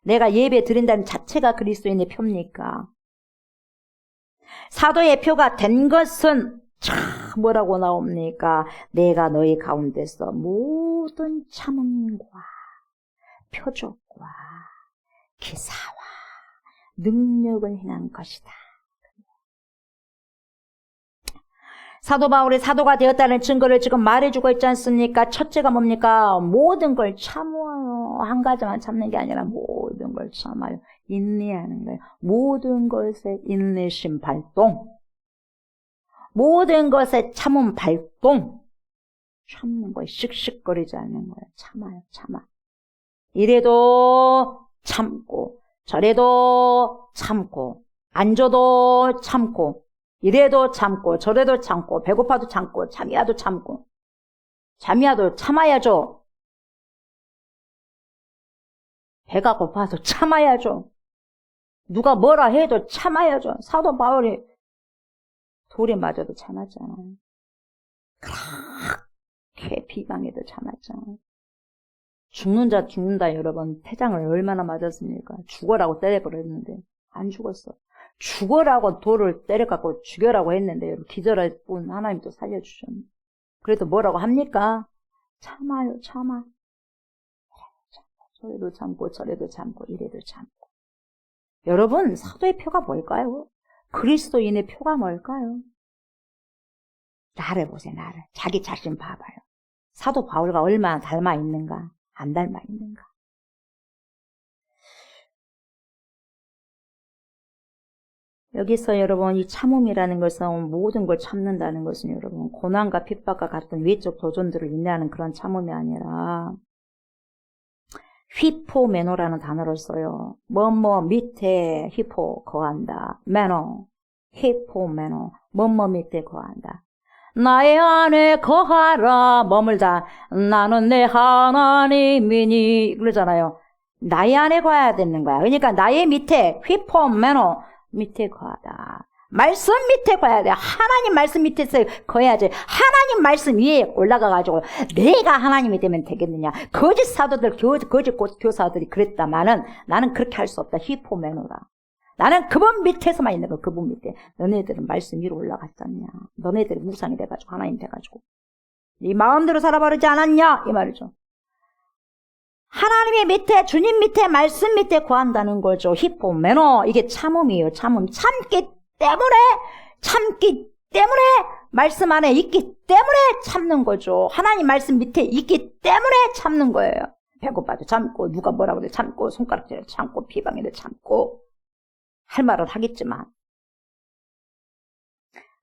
내가 예배 드린다는 자체가 그리스도인의 표입니까? 사도의 표가 된 것은 뭐라고 나옵니까? 내가 너희 가운데서 모든 참음과 표적과 기사와 능력을 행한 것이다. 사도 바울이 사도가 되었다는 증거를 지금 말해주고 있지 않습니까? 첫째가 뭡니까? 모든 걸 참아요. 한 가지만 참는 게 아니라 모든 걸 참아요. 인내하는 거예요. 모든 것에 인내심 발동. 모든 것에 참음 발동. 참는 거예요. 씩씩거리지 않는 거예요. 참아. 이래도 참고, 저래도 참고, 안 줘도 참고, 이래도 참고 저래도 참고 배고파도 참고 잠이야도 참고 잠이야도 참아야죠. 배가 고파도 참아야죠. 누가 뭐라 해도 참아야죠. 사도 바울이 돌에 맞아도 참았잖아요. 그렇게 비방해도 참았잖아요. 죽는 자 죽는다 여러분. 태장을 얼마나 맞았습니까? 죽어라고 때려버렸는데 안 죽었어. 죽어라고 돌을 때려갖고 죽여라고 했는데 기절할 뿐 하나님 또 살려주셨네. 그래도 뭐라고 합니까? 참아요. 저래도 참고 저래도 참고 이래도 참고. 여러분 사도의 표가 뭘까요? 그리스도인의 표가 뭘까요? 나를 보세요. 나를. 자기 자신 봐봐요. 사도 바울과 얼마나 닮아 있는가 안 닮아 있는가. 여기서 여러분 이 참음이라는 것은 모든 걸 참는다는 것은 여러분 고난과 핍박과 같은 외적 도전들을 인내하는 그런 참음이 아니라 휘포메노라는 단어를 써요. 뭐뭐 밑에 휘포 거한다. 메노 휘포메노 뭐뭐 밑에 거한다. 나의 안에 거하라 머물다. 나는 내 하나님이니 그러잖아요. 나의 안에 거해야 되는 거야. 그러니까 나의 밑에 휘포메노 밑에 거하다. 말씀 밑에 거해야 돼. 하나님 말씀 밑에서 거해야지. 하나님 말씀 위에 올라가가지고 내가 하나님이 되면 되겠느냐. 거짓 사도들, 거짓 교사들이 그랬다마는 나는 그렇게 할 수 없다. 히포메노라. 나는 그분 밑에서만 있는 거. 그분 밑에. 너네들은 말씀 위로 올라갔잖냐. 너네들이 우상이 돼가지고 하나님 돼가지고 네 마음대로 살아버리지 않았냐 이 말이죠. 하나님의 밑에 주님 밑에 말씀 밑에 거한다는 거죠. 히포메노 이게 참음이에요. 참기 때문에 말씀 안에 있기 때문에 참는 거죠. 하나님 말씀 밑에 있기 때문에 참는 거예요. 배고파도 참고 누가 뭐라고 해도 참고 손가락질을 참고 비방해도 참고 할 말은 하겠지만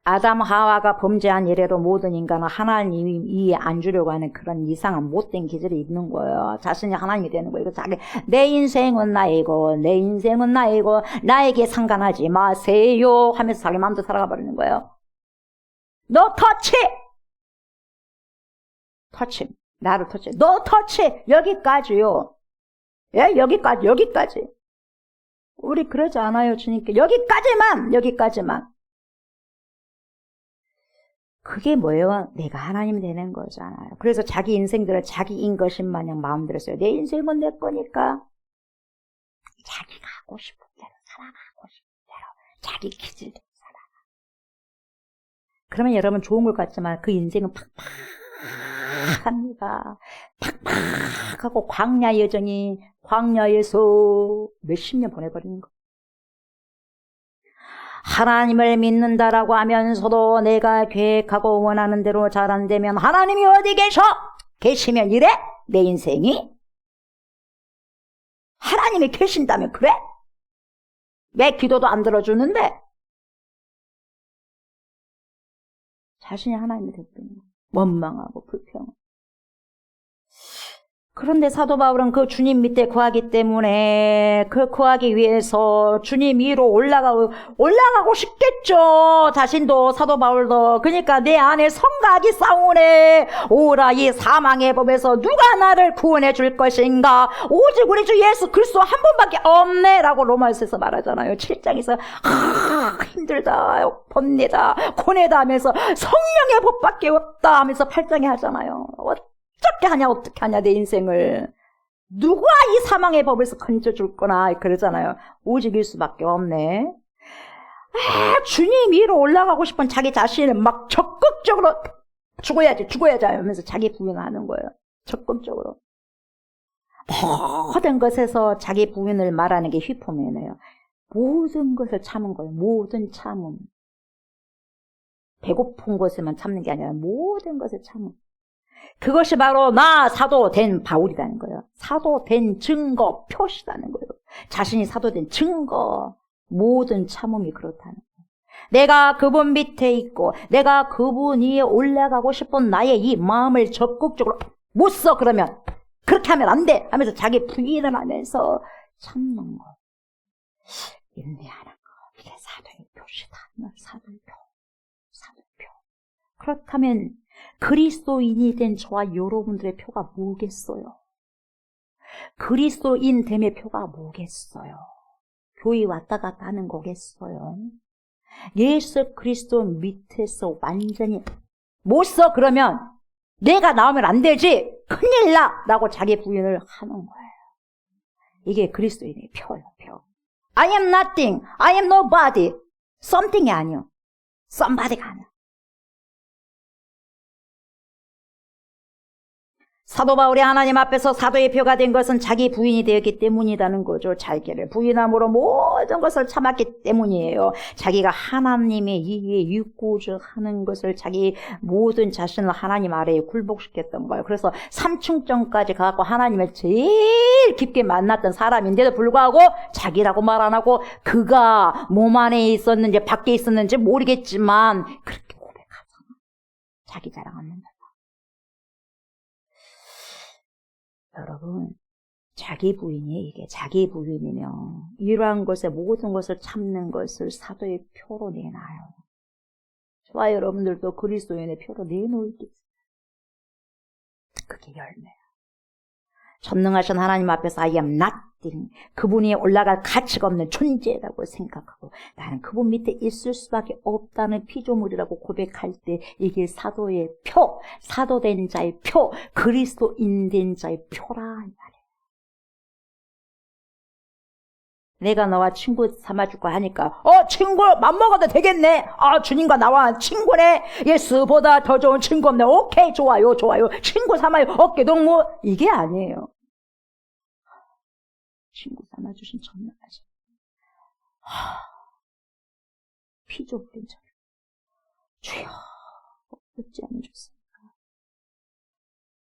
아담 하와가 범죄한 이래로 모든 인간은 하나님이 이해 안 주려고 하는 그런 이상한 못된 기질이 있는 거예요. 자신이 하나님이 되는 거예요. 자기 내 인생은 나이고 내 인생은 나이고 나에게 상관하지 마세요 하면서 자기 마음대로 살아가 버리는 거예요. 너 터치 나를 터치 너 터치 여기까지요. 예, 여기까지 우리 그러지 않아요. 주님께 여기까지만 그게 뭐예요? 내가 하나님 되는 거잖아요. 그래서 자기 인생들을 자기인 것인 마냥 마음대로 써요. 내 인생은 내 거니까 자기가 하고 싶은 대로 살아가고 싶은 대로 자기 기질대로 살아가. 그러면 여러분 좋은 것 같지만 그 인생은 팍팍합니다. 팍팍하고 광야 여정이 광야에서 몇십 년 보내버리는 거. 하나님을 믿는다라고 하면서도 내가 계획하고 원하는 대로 잘 안 되면 하나님이 어디 계시면 이래? 내 인생이? 하나님이 계신다면 그래? 내 기도도 안 들어주는데? 자신이 하나님이 됐더니 원망하고 불평. 그런데 사도 바울은 그 주님 밑에 거하기 때문에 그 거하기 위해서 주님 위로 올라가고 싶겠죠. 자신도 사도 바울도. 그러니까 내 안에 성각이 싸우네. 오라 이 사망의 법에서 누가 나를 구원해 줄 것인가. 오직 우리 주 예수 그리스도 한 분밖에 없네 라고 로마서에서 말하잖아요. 7장에서 힘들다 번뇌다 고뇌다 하면서 성령의 법밖에 없다 하면서 8장에 하잖아요. 어떻게 하냐 내 인생을 누가 이 사망의 법에서 건져줄 거나 그러잖아요. 오직 예수밖에 없네. 주님 위로 올라가고 싶은 자기 자신을 막 적극적으로 죽어야지 하면서 자기 부인하는 거예요. 적극적으로 모든 것에서 자기 부인을 말하는 게 휘포면이에요. 모든 것을 참은 거예요. 모든 참음. 배고픈 것에만 참는 게 아니라 모든 것을 참음. 그것이 바로 나 사도된 바울이라는 거예요. 사도된 증거, 표시라는 거예요. 자신이 사도된 증거, 모든 참음이 그렇다는 거예요. 내가 그분 밑에 있고 내가 그분 위에 올라가고 싶은 나의 이 마음을 적극적으로 못 써 그러면 그렇게 하면 안 돼 하면서 자기 부인을 하면서 참는 거. 인내하는 거. 이게 사도의 표시다. 사도의 표. 그렇다면 그리스도인이 된 저와 여러분들의 표가 뭐겠어요? 그리스도인 됨의 표가 뭐겠어요? 교회 왔다 갔다 하는 거겠어요? 예수 그리스도 밑에서 완전히 못 써 그러면 내가 나오면 안 되지 큰일 나 라고 자기 부인을 하는 거예요. 이게 그리스도인의 표예요. 표. I am nothing, I am nobody. something이 아니요. somebody가 아니야. 사도 바울이 하나님 앞에서 사도의 표가 된 것은 자기 부인이 되었기 때문이라는 거죠. 자기를 부인함으로 모든 것을 참았기 때문이에요. 자기가 하나님의 이에 있고자 하는 것을 자기 모든 자신을 하나님 아래에 굴복시켰던 거예요. 그래서 삼층정까지 가고 하나님을 제일 깊게 만났던 사람인데도 불구하고 자기라고 말 안 하고 그가 몸 안에 있었는지 밖에 있었는지 모르겠지만 그렇게 고백하잖아. 자기 자랑 안 한다. 여러분, 자기 부인이 이게 자기 부인이며 이러한 것에 모든 것을 참는 것을 사도의 표로 내놔요. 저와 여러분들도 그리스도인의 표로 내놓을게요. 그게 열매야. 전능하신 하나님 앞에서 I am nothing. 그분이 올라갈 가치가 없는 존재라고 생각하고 나는 그분 밑에 있을 수밖에 없다는 피조물이라고 고백할 때 이게 사도의 표, 사도된 자의 표, 그리스도인 된 자의 표라 말이에요. 내가 너와 친구 삼아줄까 하니까 친구 맘먹어도 되겠네. 주님과 나와 친구네. 예수보다 더 좋은 친구 없네. 오케이 좋아요 친구 삼아요. 어깨 동무. 이게 아니에요. 친구 삼아주신 전능하신 피조물인 저를 주여 어찌하면 좋습니까?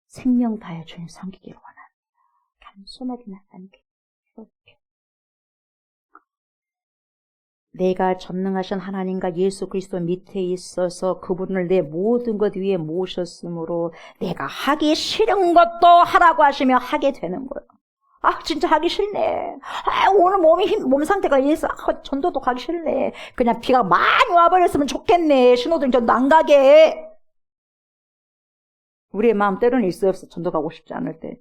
생명 다해 주님 섬기기를 원합니다. 겸손하게 나가는 게 내가 전능하신 하나님과 예수 그리스도 밑에 있어서 그분을 내 모든 것 위에 모셨으므로 내가 하기 싫은 것도 하라고 하시며 하게 되는 거예요. 아, 진짜 하기 싫네. 아, 오늘 몸 상태가 이래서 전도도 가기 싫네. 그냥 비가 많이 와버렸으면 좋겠네. 신호등 전도 안 가게. 우리의 마음 때로는 있어 없어. 전도 가고 싶지 않을 때.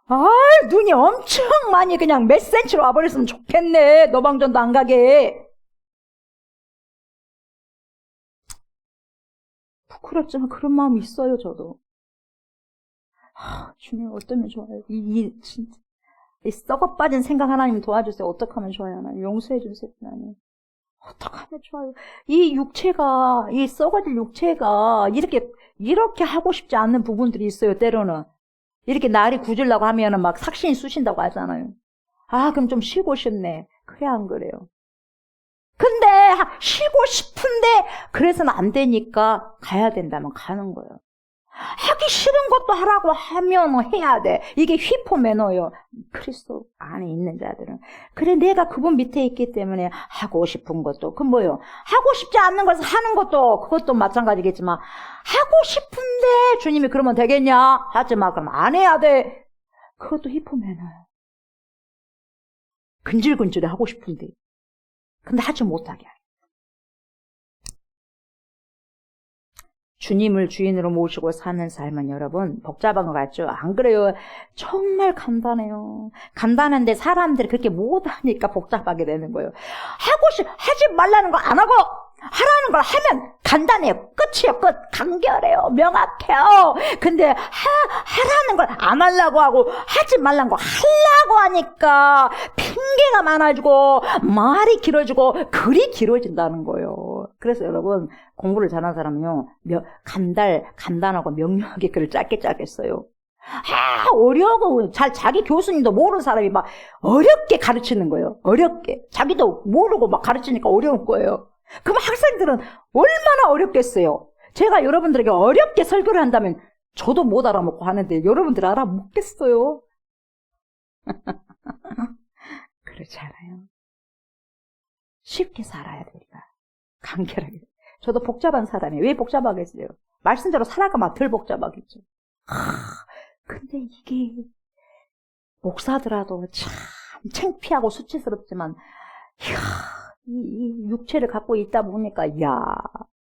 아, 눈이 엄청 많이 그냥 몇 센치로 와버렸으면 좋겠네. 노방전도 안 가게. 부끄럽지만 그런 마음이 있어요, 저도. 주님, 어쩌면 좋아요. 진짜. 이 썩어 빠진 생각 하나님 도와주세요. 어떻게 하면 좋아요, 하나님. 용서해 주세요, 하나님. 어떻게 하면 좋아요. 이 육체가, 이 썩어질 육체가 이렇게 하고 싶지 않는 부분들이 있어요, 때로는. 이렇게 날이 굳으려고 하면은 막 삭신이 쑤신다고 하잖아요. 아, 그럼 좀 쉬고 싶네. 그래, 안 그래요? 근데, 쉬고 싶은데, 그래서는 안 되니까 가야 된다면 가는 거예요. 하기 싫은 것도 하라고 하면 해야 돼. 이게 휘포 매너예요. 그리스도 안에 있는 자들은. 그래, 내가 그분 밑에 있기 때문에 하고 싶은 것도, 그 뭐예요? 하고 싶지 않는 것을 하는 것도, 그것도 마찬가지겠지만, 하고 싶은데 주님이 그러면 되겠냐? 하지 마. 그럼 안 해야 돼. 그것도 휘포 매너예요. 근질근질해 하고 싶은데. 근데 하지 못하게 하게. 주님을 주인으로 모시고 사는 삶은 여러분 복잡한 것 같죠? 안 그래요? 정말 간단해요. 간단한데 사람들이 그렇게 못하니까 복잡하게 되는 거예요. 하지 말라는 거 안 하고 하라는 걸 하면 간단해요. 끝이에요. 끝. 간결해요. 명확해요. 근데 하라는 걸 안 하려고 하고 하지 말라는 거 하려고 하니까 핑계가 많아지고 말이 길어지고 글이 길어진다는 거예요. 그래서 여러분 공부를 잘하는 사람은요 간단하고 명료하게 글을 짧게 써요. 어려워. 자기 교수님도 모르는 사람이 막 어렵게 가르치는 거예요. 어렵게. 자기도 모르고 막 가르치니까 어려운 거예요. 그럼 학생들은 얼마나 어렵겠어요. 제가 여러분들에게 어렵게 설교를 한다면 저도 못 알아먹고 하는데 여러분들 알아먹겠어요? 그렇지 않아요. 쉽게 살아야 됩니다. 간결하게. 저도 복잡한 사람이에요. 왜 복잡하겠어요? 말씀대로 살아가면 덜 복잡하겠죠. 근데 이게 목사더라도 참 창피하고 수치스럽지만 이 육체를 갖고 있다 보니까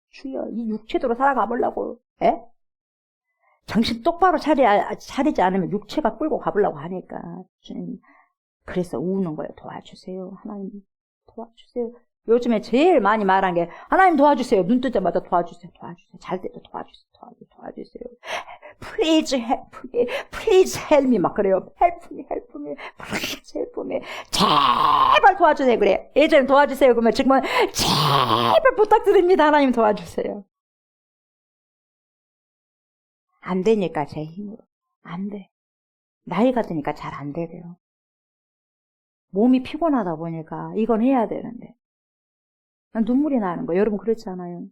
주여 이 육체대로 살아가 보려고 정신 똑바로 차리지 않으면 육체가 끌고 가보려고 하니까 주님 그래서 우는 거예요. 도와주세요. 하나님 도와주세요. 요즘에 제일 많이 말한 게 하나님 도와주세요. 눈 뜨자마자 도와주세요. 잘 때도 도와주세요. Please help me 막 그래요. Help me. Please help me. 제발 도와주세요. 그래. 예전에 도와주세요. 그러면 지금은 제발 부탁드립니다. 하나님 도와주세요. 안 되니까 제 힘으로. 안 돼. 나이가 드니까 잘 안 되대요. 몸이 피곤하다 보니까 이건 해야 되는데. 눈물이 나는 거예요. 여러분 그렇지 않아요?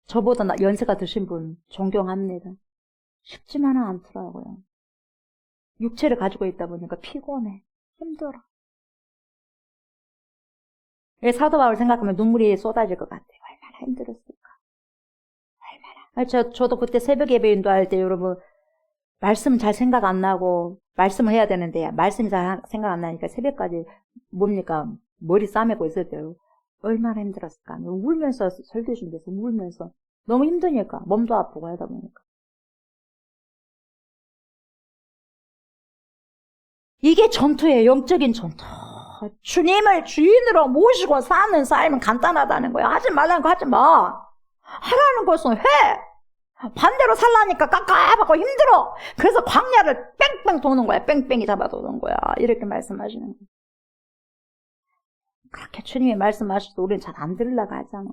저보다 연세가 드신 분 존경합니다. 쉽지만은 않더라고요. 육체를 가지고 있다 보니까 피곤해. 힘들어. 사도 바울 생각하면 눈물이 쏟아질 것 같아요. 얼마나 힘들었을까. 저도 그때 새벽 예배 인도할 때 여러분 말씀 잘 생각 안 나고 말씀을 해야 되는데 말씀이 잘 생각 안 나니까 새벽까지 뭡니까 머리 싸매고 있을 때요. 얼마나 힘들었을까. 울면서 설교 준비해서 울면서 너무 힘드니까 몸도 아프고 하다 보니까 이게 전투예요. 영적인 전투. 주님을 주인으로 모시고 사는 삶은 간단하다는 거예요. 하지 말라는 거 하지 마. 하라는 것은 해. 반대로 살라니까 깝깝하고 힘들어. 그래서 광야를 뺑뺑 도는 거야. 뺑뺑이 잡아 도는 거야. 이렇게 말씀하시는 거예요. 그렇게 주님이 말씀하셔도 우리는 잘 안 들으려고 하잖아요.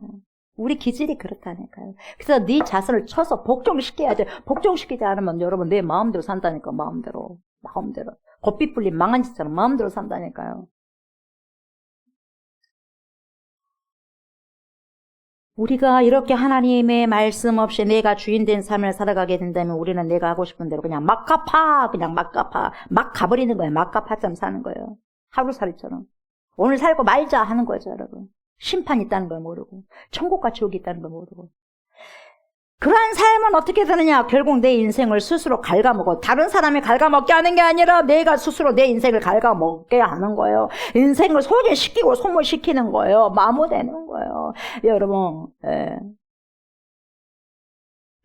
우리 기질이 그렇다니까요. 그래서 네 자신을 쳐서 복종시켜야지. 복종시키지 않으면 여러분 내 마음대로 산다니까. 마음대로. 곱비 불린 망한 짓처럼 마음대로 산다니까요. 우리가 이렇게 하나님의 말씀 없이 내가 주인된 삶을 살아가게 된다면 우리는 내가 하고 싶은 대로 그냥 막 가버리는 거예요. 막 가파처럼 사는 거예요. 하루살이처럼. 오늘 살고 말자 하는 거죠, 여러분. 심판이 있다는 걸 모르고, 천국과 지옥이 있다는 걸 모르고. 그러한 삶은 어떻게 되느냐? 결국 내 인생을 스스로 갉아먹어. 다른 사람이 갉아먹게 하는 게 아니라 내가 스스로 내 인생을 갉아먹게 하는 거예요. 인생을 소진시키고 소모시키는 거예요. 마모되는 거예요. 여러분, 예.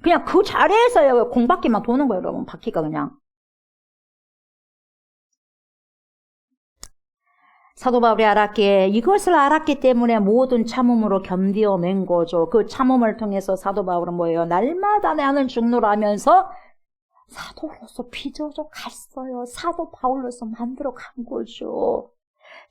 그냥 그 자리에서 공바퀴만 도는 거예요, 여러분. 바퀴가 그냥. 사도 바울이 알았기에 이것을 알았기 때문에 모든 참음으로 견디어낸 거죠. 그 참음을 통해서 사도 바울은 뭐예요? 날마다 나는 죽노라면서 사도로서 빚어져 갔어요. 사도 바울로서 만들어 간 거죠.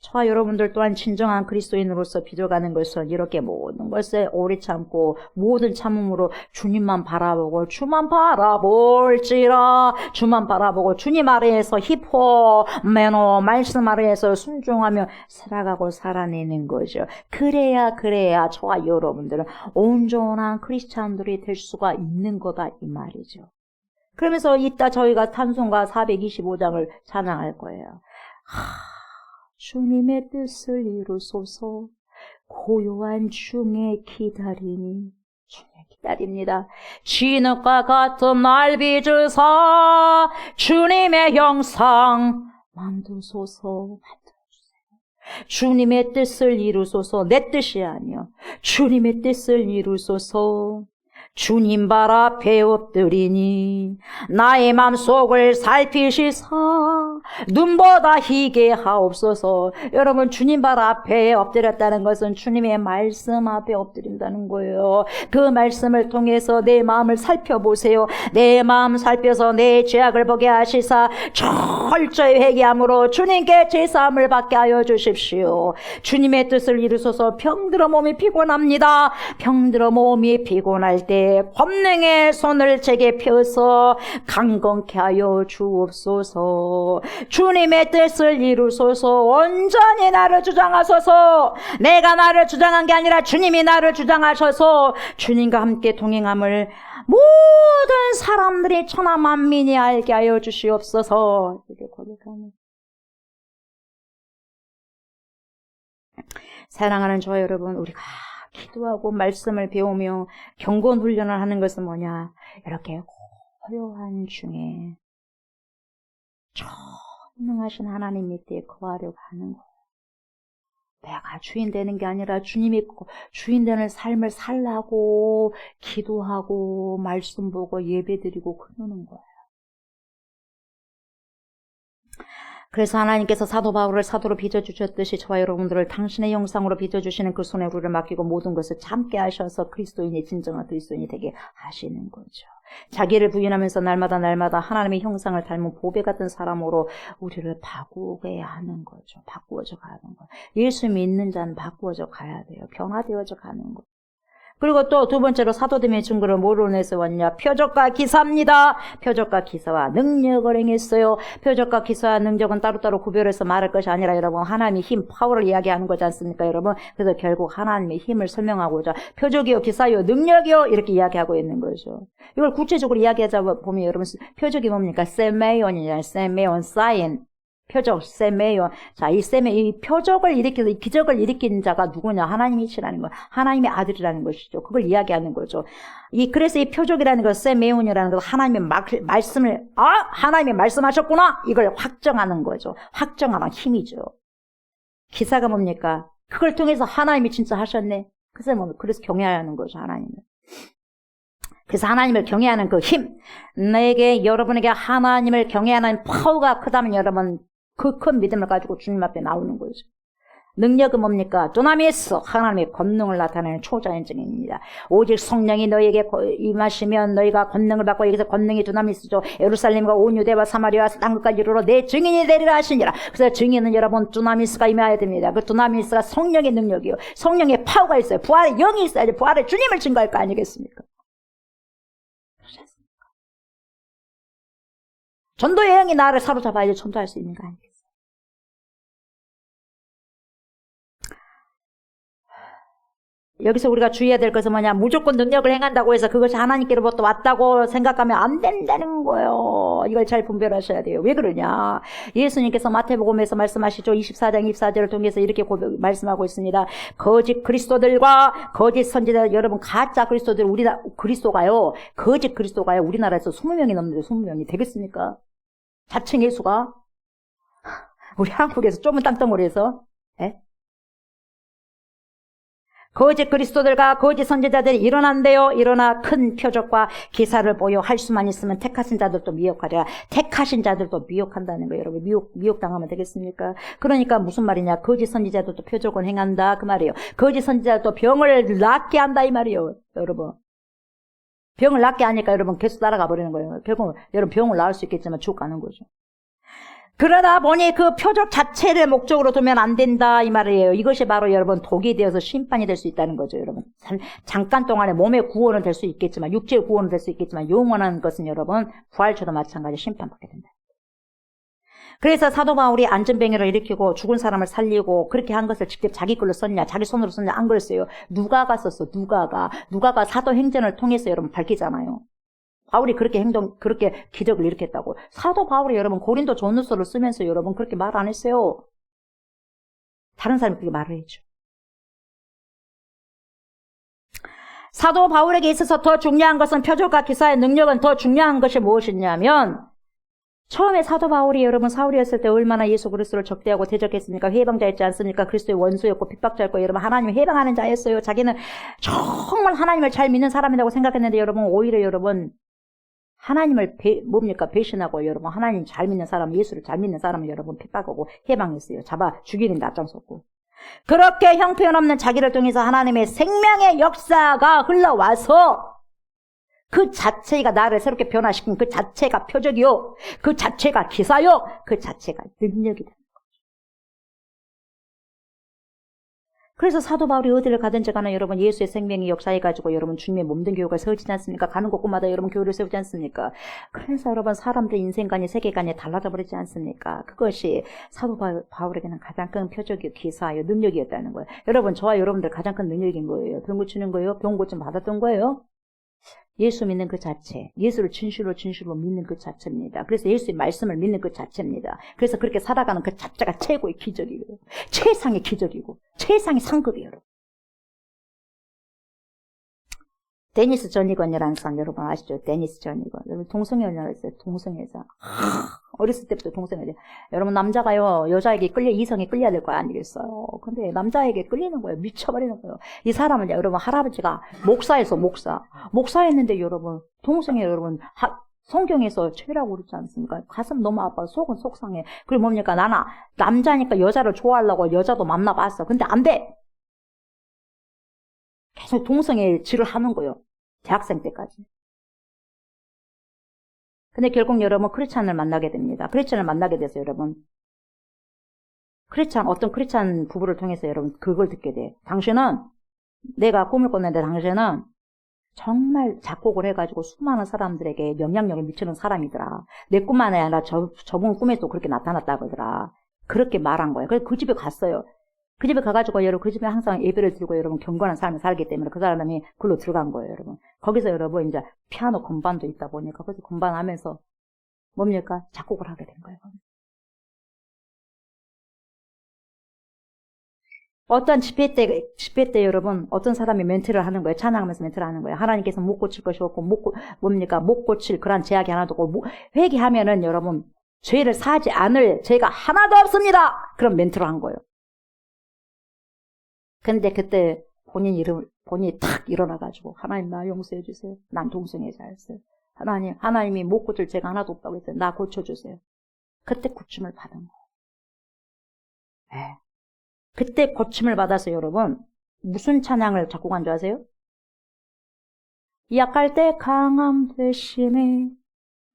저와 여러분들 또한 진정한 그리스도인으로서 빚어가는 것은 이렇게 모든 것에 오래 참고 모든 참음으로 주님만 바라보고 주만 바라볼지라 주만 바라보고 주님 아래에서 히포 메노 말씀 아래에서 순종하며 살아가고 살아내는 거죠. 그래야 저와 여러분들은 온전한 크리스찬들이 될 수가 있는 거다 이 말이죠. 그러면서 이따 저희가 찬송가 425장을 찬양할 거예요. 주님의 뜻을 이루소서 고요한 중에 기다리니 중에 기다립니다. 진흙과 같은 날 빚으사 주님의 형상 만드소서 만들어주세요. 주님의 뜻을 이루소서 내 뜻이 아니요 주님의 뜻을 이루소서 주님 발 앞에 엎드리니 나의 맘속을 살피시사 눈보다 희게 하옵소서. 여러분 주님 발 앞에 엎드렸다는 것은 주님의 말씀 앞에 엎드린다는 거예요. 그 말씀을 통해서 내 마음을 살펴보세요. 내 마음 살펴서 내 죄악을 보게 하시사 철저히 회개함으로 주님께 제사함을 받게 하여 주십시오. 주님의 뜻을 이루소서. 병들어 몸이 피곤합니다. 병들어 몸이 피곤할 때 권능의 손을 제게 펴서 강건케 하여 주옵소서. 주님의 뜻을 이루소서. 온전히 나를 주장하소서. 내가 나를 주장한 게 아니라 주님이 나를 주장하셔서 주님과 함께 동행함을 모든 사람들이 천하 만민이 알게 하여 주시옵소서. 이렇게 고백하는. 사랑하는 저와 여러분, 우리가 기도하고 말씀을 배우며 경건 훈련을 하는 것은 뭐냐? 이렇게 고요한 중에 전능하신 하나님 밑에 거하려고 하는 거예요. 내가 주인 되는 게 아니라 주님이 주인 되는 삶을 살라고 기도하고 말씀 보고 예배드리고 그러는 거예요. 그래서 하나님께서 사도 바울을 사도로 빚어주셨듯이 저와 여러분들을 당신의 형상으로 빚어주시는 그 손에 우리를 맡기고 모든 것을 참게 하셔서 그리스도인이 진정한 그리스도인이 되게 하시는 거죠. 자기를 부인하면서 날마다 하나님의 형상을 닮은 보배 같은 사람으로 우리를 바꾸게 하는 거죠. 바꾸어져 가는 거예요. 예수 믿는 자는 바꾸어져 가야 돼요. 변화되어져 가는 거예요. 그리고 또 두 번째로 사도됨의 증거를 뭐로 내서 왔냐? 표적과 기사입니다. 표적과 기사와 능력을 행했어요. 표적과 기사와 능력은 따로따로 구별해서 말할 것이 아니라 여러분 하나님의 힘, 파워를 이야기하는 거지 않습니까 여러분? 그래서 결국 하나님의 힘을 설명하고자 표적이요 기사요 능력이요 이렇게 이야기하고 있는 거죠. 이걸 구체적으로 이야기하자 보면 여러분 표적이 뭡니까? 세메온이냐? 세메온 사인. 표적, 세메요. 자, 이 표적을 일으켜서 이 기적을 일으킨 자가 누구냐? 하나님이시라는 거. 하나님의 아들이라는 것이죠. 그걸 이야기하는 거죠. 그래서 이 표적이라는 것, 세메온이라는 것, 하나님의 말씀을, 하나님이 말씀하셨구나! 이걸 확정하는 거죠. 확정하는 힘이죠. 기사가 뭡니까? 그걸 통해서 하나님이 진짜 하셨네. 그래서 경외하는 거죠, 하나님을. 그래서 하나님을 경외하는 그 힘. 여러분에게 하나님을 경외하는 파워가 크다면 여러분, 그 큰 믿음을 가지고 주님 앞에 나오는 거죠. 능력은 뭡니까? 두나미스, 하나님의 권능을 나타내는 초자연적입니다. 오직 성령이 너희에게 임하시면 너희가 권능을 받고 여기서 권능이 두나미스죠. 예루살렘과 온 유대와 사마리아와 땅끝까지 이르러 내 증인이 되리라 하시니라. 그래서 증인은 여러분 두나미스가 임해야 됩니다. 그 두나미스가 성령의 능력이요. 성령의 파워가 있어요. 부활의 영이 있어야지 부활의 주님을 증거할 거 아니겠습니까? 전도의 영이 나를 사로잡아야지 전도할 수 있는 거 아니겠어요? 여기서 우리가 주의해야 될 것은 뭐냐? 무조건 능력을 행한다고 해서 그것이 하나님께로부터 왔다고 생각하면 안 된다는 거예요. 이걸 잘 분별하셔야 돼요. 왜 그러냐? 예수님께서 마태복음에서 말씀하시죠. 24장 24절을 통해서 이렇게 말씀하고 있습니다. 거짓 그리스도들과 거짓 선지자, 여러분 가짜 그리스도들, 거짓 그리스도가요. 우리나라에서 20명이 넘는데 20명이 되겠습니까? 자칭 예수가? 우리 한국에서 좁은 땅덩어리에서, 예? 거짓 그리스도들과 거짓 선지자들이 일어난대요. 일어나 큰 표적과 기사를 보여 할 수만 있으면 택하신 자들도 미혹하리라. 택하신 자들도 미혹한다는 거예요. 여러분 미혹당하면 되겠습니까? 그러니까 무슨 말이냐? 거짓 선지자들도 표적을 행한다 그 말이에요. 거짓 선지자들도 병을 낫게 한다 이 말이에요. 여러분 병을 낫게 하니까 여러분 계속 따라가 버리는 거예요. 결국 여러분 병을 나을 수 있겠지만 죽어가는 거죠. 그러다 보니 그 표적 자체를 목적으로 두면 안 된다 이 말이에요. 이것이 바로 여러분 독이 되어서 심판이 될 수 있다는 거죠. 여러분 잠깐 동안에 몸의 구원은 될 수 있겠지만 육체의 구원은 될 수 있겠지만 영원한 것은 여러분 부활처도 마찬가지 심판받게 된다. 그래서 사도 바울이 안전병이를 일으키고 죽은 사람을 살리고 그렇게 한 것을 직접 자기 걸로 썼냐 자기 손으로 썼냐 안 그랬어요. 누가가 썼어. 누가가 사도행전을 통해서 여러분 밝히잖아요. 바울이 그렇게 기적을 일으켰다고. 사도 바울이 여러분 고린도 전후서를 쓰면서 여러분 그렇게 말 안 했어요. 다른 사람이 그렇게 말을 했죠. 사도 바울에게 있어서 더 중요한 것은 표적과 기사의 능력은 더 중요한 것이 무엇이냐면 처음에 사도 바울이 여러분 사울이었을 때 얼마나 예수 그리스도를 적대하고 대적했습니까? 해방자였지 않습니까? 그리스도의 원수였고 핍박자였고 여러분 하나님을 해방하는 자였어요. 자기는 정말 하나님을 잘 믿는 사람이라고 생각했는데 여러분 오히려 여러분 하나님을 배신하고 여러분 하나님 잘 믿는 사람 예수를 잘 믿는 사람을 여러분 핍박하고 해방했어요. 잡아 죽이는 데 앞장섰고 그렇게 형편없는 자기를 통해서 하나님의 생명의 역사가 흘러와서 그 자체가 나를 새롭게 변화시킨 그 자체가 표적이요. 그 자체가 기사요. 그 자체가 능력이 되는 거죠. 그래서 사도 바울이 어디를 가든지 간에 여러분 예수의 생명이 역사해가지고 여러분 주님의 몸된 교회가 세워지지 않습니까? 가는 곳곳마다 여러분 교회를 세우지 않습니까? 그래서 여러분 사람들 인생관이 세계관이 달라져 버리지 않습니까? 그것이 사도 바울에게는 가장 큰 표적이요. 기사요. 능력이었다는 거예요. 여러분 저와 여러분들 가장 큰 능력인 거예요. 병 고치는 거예요. 병 고침 받았던 거예요. 예수 믿는 그 자체, 예수를 진실로 믿는 그 자체입니다. 그래서 예수의 말씀을 믿는 그 자체입니다. 그래서 그렇게 살아가는 그 자체가 최고의 기적이고 최상의 기적이고 최상의 상급이에요. 데니스 전이건이라는 사람 여러분 아시죠? 데니스 전이건. 여러분 동성애자라고 했어요. 동성애자. 어렸을 때부터 동성애자. 여러분 남자가요 여자에게 이성에 끌려야 될 거 아니겠어요? 근데 남자에게 끌리는 거예요. 미쳐버리는 거예요. 이 사람은 여러분 할아버지가 목사했는데 여러분 동성애 여러분 성경에서 죄라고 그러지 않습니까? 가슴 너무 아파 속은 속상해. 그리고 뭡니까? 나는 남자니까 여자를 좋아하려고 여자도 만나봤어. 근데 안 돼. 계속 동성애 질을 하는 거예요. 대학생 때까지. 근데 결국 여러분 크리스찬을 만나게 됩니다. 크리스찬을 만나게 돼서 여러분 어떤 크리스찬 부부를 통해서 여러분 그걸 듣게 돼. 당신은 내가 꿈을 꿨는데 당신은 정말 작곡을 해가지고 수많은 사람들에게 영향력을 미치는 사람이더라. 내 꿈만 아니라 저분 꿈에도 그렇게 나타났다고 하더라. 그렇게 말한 거예요. 그래서 그 집에 갔어요. 그 집에 가가지고 여러분 그 집에 항상 예배를 드리고 여러분 경건한 삶을 살기 때문에 그 사람이 글로 들어간 거예요, 여러분. 거기서 여러분 이제 피아노 건반도 있다 보니까 거기서 건반하면서 뭡니까? 작곡을 하게 된 거예요. 어떤 집회 때 여러분 어떤 사람이 멘트를 하는 거예요. 찬양하면서 멘트를 하는 거예요. 하나님께서 못 고칠 것이 없고 못 고칠 그런 제약이 하나도 없고 회개하면은 여러분 죄를 사지 않을 죄가 하나도 없습니다. 그런 멘트를 한 거예요. 근데 그때 본인이 탁 일어나가지고 하나님 나 용서해 주세요. 난 동성애자였어요. 하나님이 못 고칠 죄가 하나도 없다고 했어요. 나 고쳐주세요. 그때 고침을 받은 거예요. 네. 그때 고침을 받아서 여러분 무슨 찬양을 작곡한 줄 아세요? 약할 때 강함 되시네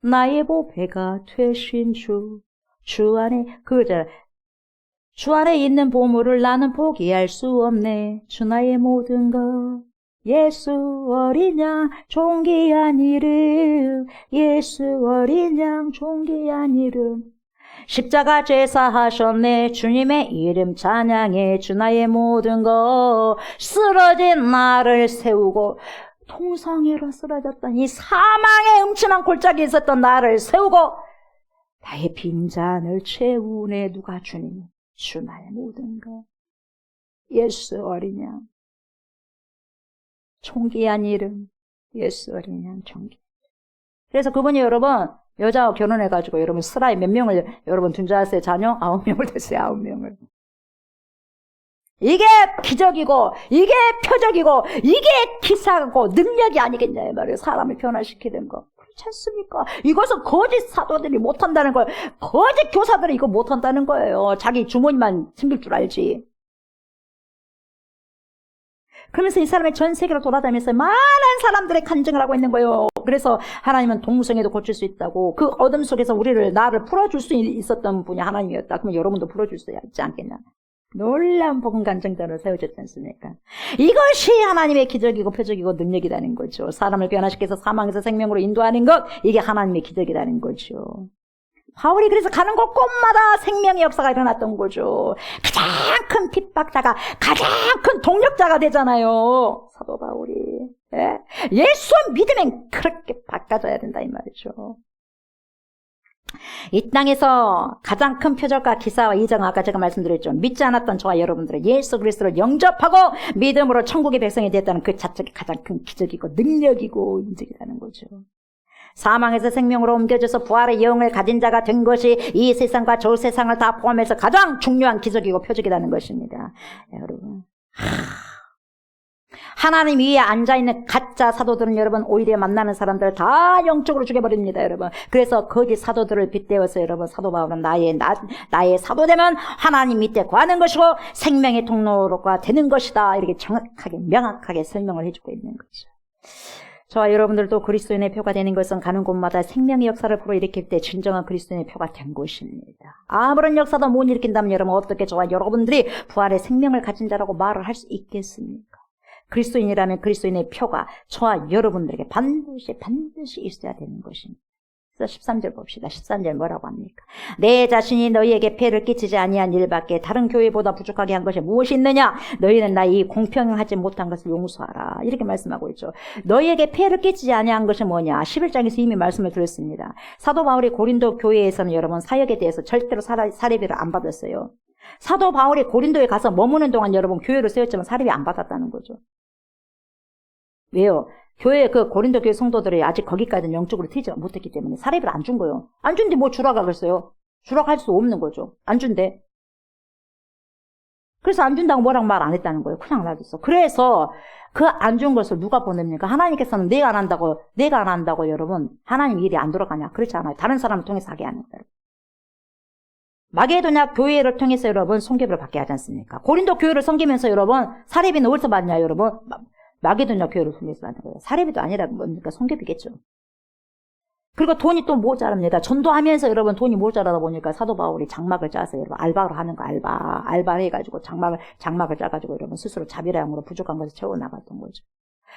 나의 보배가 되신 주 안에 그거잖아요. 주 안에 있는 보물을 나는 포기할 수 없네. 주 나의 모든 것. 예수 어린 양 존귀한 이름. 예수 어린 양 존귀한 이름. 십자가 제사하셨네. 주님의 이름 찬양해. 주 나의 모든 것. 쓰러진 나를 세우고, 통성애로 쓰러졌던 이 사망의 음침한 골짜기에 있었던 나를 세우고, 나의 빈잔을 채우네. 누가 주님? 주 나의 모든 것. 예수 어린 양. 총기한 이름. 예수 어린 양 총기. 그래서 그분이 여러분, 여자와 결혼해가지고 여러분 스라이 몇 명을 여러분 둔 줄 아세요? 자녀? 9명을 됐어요. 9명을. 이게 기적이고, 이게 표적이고, 이게 기사고 능력이 아니겠냐 말이에요. 사람을 변화시키는 거. 그렇지 않습니까? 이것은 거짓 사도들이 못한다는 거예요. 거짓 교사들이 이거 못한다는 거예요. 자기 주머니만 챙길 줄 알지. 그러면서 이 사람이 전 세계로 돌아다니면서 많은 사람들의 간증을 하고 있는 거예요. 그래서 하나님은 동성애도 고칠 수 있다고, 그 어둠 속에서 나를 풀어줄 수 있었던 분이 하나님이었다. 그러면 여러분도 풀어줄 수 있지 않겠냐. 놀라운 복음 간증자로 세워졌지 않습니까? 이것이 하나님의 기적이고 표적이고 능력이라는 거죠. 사람을 변화시켜서 사망에서 생명으로 인도하는 것, 이게 하나님의 기적이라는 거죠. 바울이 그래서 가는 곳곳마다 생명의 역사가 일어났던 거죠. 가장 큰 핍박자가 가장 큰 동력자가 되잖아요. 사도 바울이. 예? 예수 믿으면 그렇게 바꿔줘야 된다 이 말이죠. 이 땅에서 가장 큰 표적과 기사와 이정, 아까 제가 말씀드렸죠. 믿지 않았던 저와 여러분들은 예수 그리스도를 영접하고 믿음으로 천국의 백성이 됐다는 그 자체가 가장 큰 기적이고 능력이고 인적이라는 거죠. 사망에서 생명으로 옮겨져서 부활의 영을 가진 자가 된 것이 이 세상과 저 세상을 다 포함해서 가장 중요한 기적이고 표적이라는 것입니다. 여러분, 하나님 위에 앉아있는 가짜 사도들은 여러분 오히려 만나는 사람들을 다 영적으로 죽여버립니다. 여러분. 그래서 거짓 사도들을 빗대어서 여러분, 사도 바울은 나의 사도되면 하나님 밑에 구하는 것이고 생명의 통로가 되는 것이다. 이렇게 정확하게 명확하게 설명을 해주고 있는 거죠. 저와 여러분들도 그리스도인의 표가 되는 것은 가는 곳마다 생명의 역사를 불어일으킬 때 진정한 그리스도인의 표가 된 것입니다. 아무런 역사도 못 일으킨다면 여러분 어떻게 저와 여러분들이 부활의 생명을 가진 자라고 말을 할 수 있겠습니까? 그리스도인이라면 그리스도인의 표가 저와 여러분들에게 반드시 있어야 되는 것입니다. 그래서 13절 봅시다. 13절 뭐라고 합니까? 내 자신이 너희에게 폐를 끼치지 아니한 일밖에 다른 교회보다 부족하게 한 것이 무엇이 있느냐? 너희는 나의 공평하지 못한 것을 용서하라. 이렇게 말씀하고 있죠. 너희에게 폐를 끼치지 아니한 것이 뭐냐? 11장에서 이미 말씀을 드렸습니다. 사도 바울이 고린도 교회에서는 여러분 사역에 대해서 절대로 사례비를 안 받았어요. 사도 바울이 고린도에 가서 머무는 동안 여러분 교회를 세웠지만 사례비 안 받았다는 거죠. 왜요? 그 고린도 교회 성도들이 아직 거기까지는 영적으로 튀지 못했기 때문에 사례비를 안 준 거예요. 안 준데 뭐 주라고 그랬어요? 주라고 할 수 없는 거죠. 안 준대. 그래서 안 준다고 뭐라고 말 안 했다는 거예요. 그냥 놔뒀어. 그래서 그 안 준 것을 누가 보냅니까? 하나님께서는 내가 안 한다고 여러분, 하나님 일이 안 돌아가냐? 그렇지 않아요. 다른 사람을 통해서 하게 하는 거예요. 마게도냐 교회를 통해서 여러분 손괴비를 받게 하지 않습니까? 고린도 교회를 섬기면서 여러분 사례비는 어디서 받냐 여러분? 마게도냐 교회를 통해서 받는 거예요. 사례비도 아니라 뭡니까? 손괴비겠죠. 그리고 돈이 또 모자랍니다. 전도하면서 여러분 돈이 모자라다 보니까 사도 바울이 장막을 짜서 여러분 알바로 하는 거 알바를 해가지고 장막을 짜가지고 여러분 스스로 자비량으로 부족한 것을 채워 나갔던 거죠.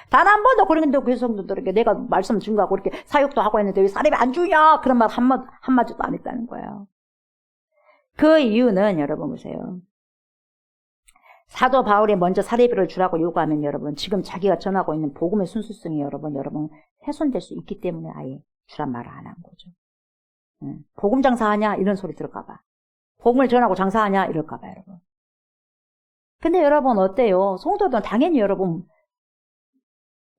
단 한 번도 고린도 교회 성도들에게 내가 말씀 준 거하고 이렇게 사역도 하고 했는데 왜 사례비 안 주냐? 그런 말 한마디도 안 했다는 거예요. 그 이유는 여러분 보세요. 사도 바울이 먼저 사례비를 주라고 요구하면 여러분 지금 자기가 전하고 있는 복음의 순수성이 여러분 훼손될 수 있기 때문에 아예 주란 말을 안 한 거죠. 복음 장사하냐 이런 소리 들을까봐. 복음을 전하고 장사하냐 이럴까봐 여러분. 근데 여러분 어때요? 성도들은 당연히 여러분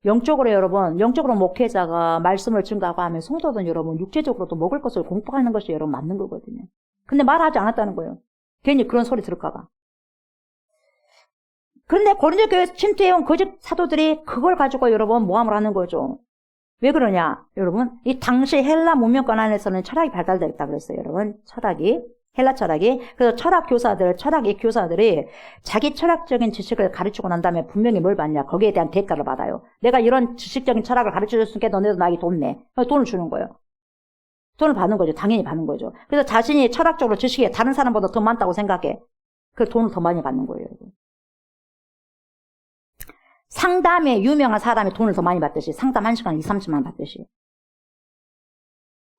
영적으로 목회자가 말씀을 증거하고 하면 성도들은 여러분 육체적으로도 먹을 것을 공부하는 것이 여러분 맞는 거거든요. 근데 말하지 않았다는 거예요. 괜히 그런 소리 들을까봐. 그런데 고린도 교회 침투해온 거짓 사도들이 그걸 가지고 여러분 모함을 하는 거죠. 왜 그러냐? 여러분, 이 당시 헬라 문명권 안에서는 철학이 발달되어 있다고 그랬어요. 여러분, 헬라 철학이. 그래서 철학의 교사들이 자기 철학적인 지식을 가르치고 난 다음에 분명히 뭘 받냐? 거기에 대한 대가를 받아요. 내가 이런 지식적인 철학을 가르쳐줬으니까 너네도 나에게 돈 내. 돈을 주는 거예요. 돈을 받는 거죠. 당연히 받는 거죠. 그래서 자신이 철학적으로 지식이 다른 사람보다 더 많다고 생각해. 그 돈을 더 많이 받는 거예요. 상담에 유명한 사람이 돈을 더 많이 받듯이 상담 1시간 2, 30만 원 받듯이.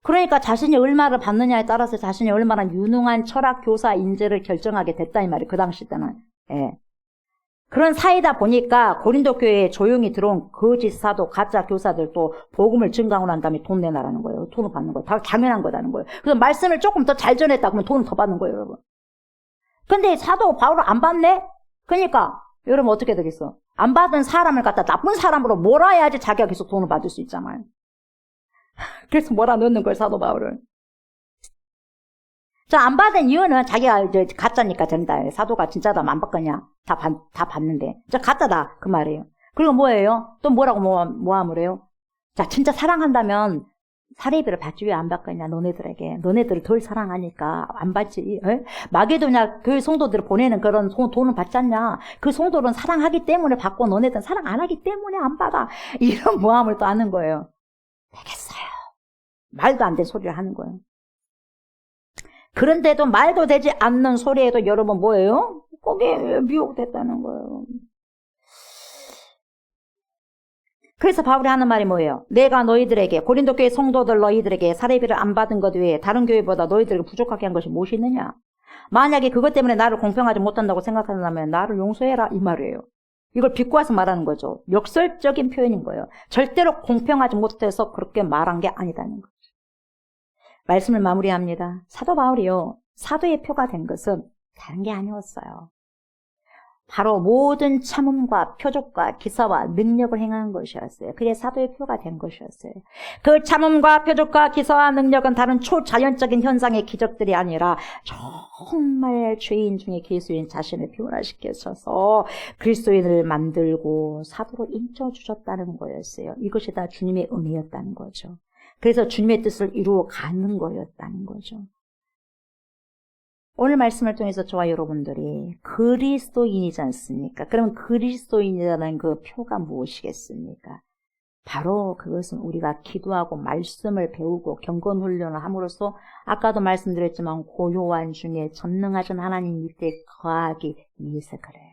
그러니까 자신이 얼마를 받느냐에 따라서 자신이 얼마나 유능한 철학 교사 인재를 결정하게 됐다 이 말이에요. 그 당시 때는. 예. 그런 사이다 보니까 고린도 교회에 조용히 들어온 거짓 사도, 가짜 교사들도 복음을 증강을 한 다음에 돈 내놔라는 거예요. 돈을 받는 거예요. 다 당연한 거라는 거예요. 그래서 말씀을 조금 더 잘 전했다 그러면 돈을 더 받는 거예요, 여러분. 근데 사도 바울을 안 받네? 그러니까 여러분 어떻게 되겠어? 안 받은 사람을 갖다 나쁜 사람으로 몰아야지 자기가 계속 돈을 받을 수 있잖아요. 그래서 몰아넣는 거예요, 사도 바울을. 자, 안 받은 이유는 자기가 이제 가짜니까 된다. 사도가 진짜다, 안 받겠냐? 다 받는데. 자, 가짜다. 그 말이에요. 그리고 뭐예요? 또 뭐라고 모함을 해요? 자, 진짜 사랑한다면 사례비를 받지 왜 안 받겠냐? 너네들에게. 너네들을 덜 사랑하니까 안 받지. 에? 마게도냐 교회 성도들을 보내는 그런 돈은 받지 않냐? 그 성도는 사랑하기 때문에 받고 너네들은 사랑 안 하기 때문에 안 받아. 이런 모함을 또 하는 거예요. 되겠어요. 말도 안 되는 소리를 하는 거예요. 그런데도 말도 되지 않는 소리에도 여러분 뭐예요? 거기에 미혹됐다는 거예요. 그래서 바울이 하는 말이 뭐예요? 내가 너희들에게, 고린도 교회 성도들 너희들에게 사례비를 안 받은 것 외에 다른 교회보다 너희들을 부족하게 한 것이 무엇이 있느냐? 만약에 그것 때문에 나를 공평하지 못한다고 생각한다면 나를 용서해라 이 말이에요. 이걸 비꼬아서 말하는 거죠. 역설적인 표현인 거예요. 절대로 공평하지 못해서 그렇게 말한 게 아니다는 거죠. 말씀을 마무리합니다. 사도 바울이요. 사도의 표가 된 것은 다른 게 아니었어요. 바로 모든 참음과 표적과 기사와 능력을 행한 것이었어요. 그게 사도의 표가 된 것이었어요. 그 참음과 표적과 기사와 능력은 다른 초자연적인 현상의 기적들이 아니라 정말 죄인 중에 그리스도인 자신을 변화시켜서 그리스도인을 만들고 사도로 인쳐주셨다는 거였어요. 이것이 다 주님의 은혜였다는 거죠. 그래서 주님의 뜻을 이루어 가는 거였다는 거죠. 오늘 말씀을 통해서 저와 여러분들이 그리스도인이지 않습니까? 그러면 그리스도인이라는 그 표가 무엇이겠습니까? 바로 그것은 우리가 기도하고 말씀을 배우고 경건훈련을 함으로써 아까도 말씀드렸지만 고요한 중에 전능하신 하나님 밑에 거하기 위해서 그래요.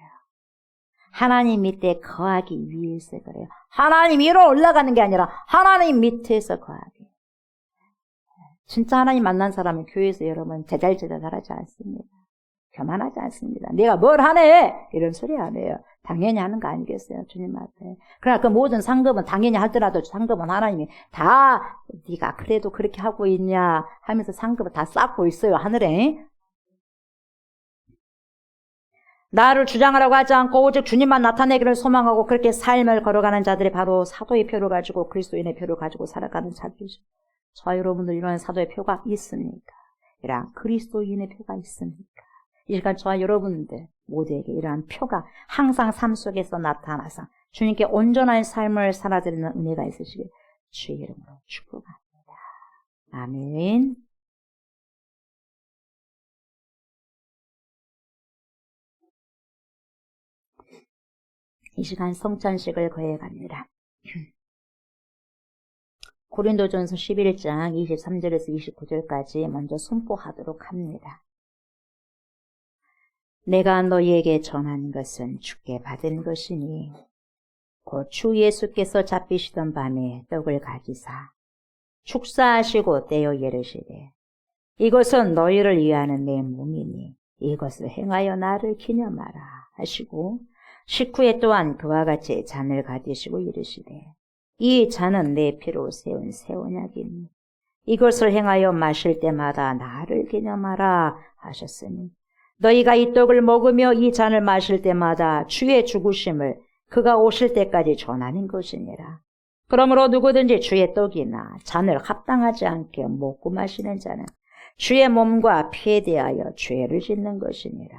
하나님 밑에 거하기 위해서 그래요. 하나님 위로 올라가는 게 아니라 하나님 밑에서 거하기. 진짜 하나님 만난 사람은 교회에서 여러분 제잘제잘하지 않습니다. 교만하지 않습니다. 내가 뭘 하네 이런 소리 안 해요. 당연히 하는 거 아니겠어요, 주님 앞에. 그러나 그 모든 상급은 당연히 하더라도 상급은 하나님이 다 네가 그래도 그렇게 하고 있냐 하면서 상급을 다 쌓고 있어요, 하늘에. 나를 주장하라고 하지 않고 오직 주님만 나타내기를 소망하고 그렇게 삶을 걸어가는 자들이 바로 사도의 표를 가지고 그리스도인의 표를 가지고 살아가는 자들이죠. 저와 여러분들 이런 사도의 표가 있습니까? 이러한 그리스도인의 표가 있습니까? 이 시간 저와 여러분들 모두에게 이러한 표가 항상 삶 속에서 나타나서 주님께 온전한 삶을 살아드리는 은혜가 있으시길 주의 이름으로 축복합니다. 아멘. 이 시간 성찬식을 거해갑니다. 고린도전서 11장 23절에서 29절까지 먼저 선포하도록 합니다. 내가 너희에게 전한 것은 주께 받은 것이니 곧 주 예수께서 잡히시던 밤에 떡을 가지사 축사하시고 떼어 예르시되 이것은 너희를 위하는 내 몸이니 이것을 행하여 나를 기념하라 하시고 식후에 또한 그와 같이 잔을 가지시고 이르시되 이 잔은 내 피로 세운 새 언약이니 이것을 행하여 마실 때마다 나를 기념하라 하셨으니 너희가 이 떡을 먹으며 이 잔을 마실 때마다 주의 죽으심을 그가 오실 때까지 전하는 것이니라. 그러므로 누구든지 주의 떡이나 잔을 합당하지 않게 먹고 마시는 자는 주의 몸과 피에 대하여 죄를 짓는 것이니라.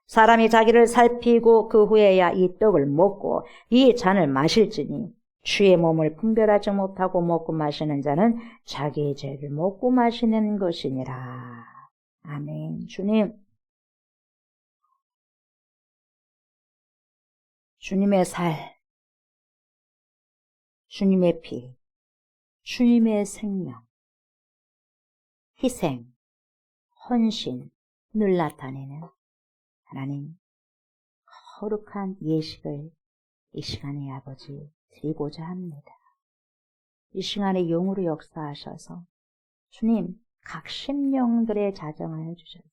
사람이 자기를 살피고 그 후에야 이 떡을 먹고 이 잔을 마실지니 주의 몸을 분별하지 못하고 먹고 마시는 자는 자기의 죄를 먹고 마시는 것이니라. 아멘. 주님의 살, 주님의 피, 주님의 생명, 희생, 헌신을 나타내는 하나님 거룩한 예식을 이 시간에 아버지 드리고자 합니다. 이 시간에 영으로 역사하셔서 주님, 각 심령들의 자정하여 주셔서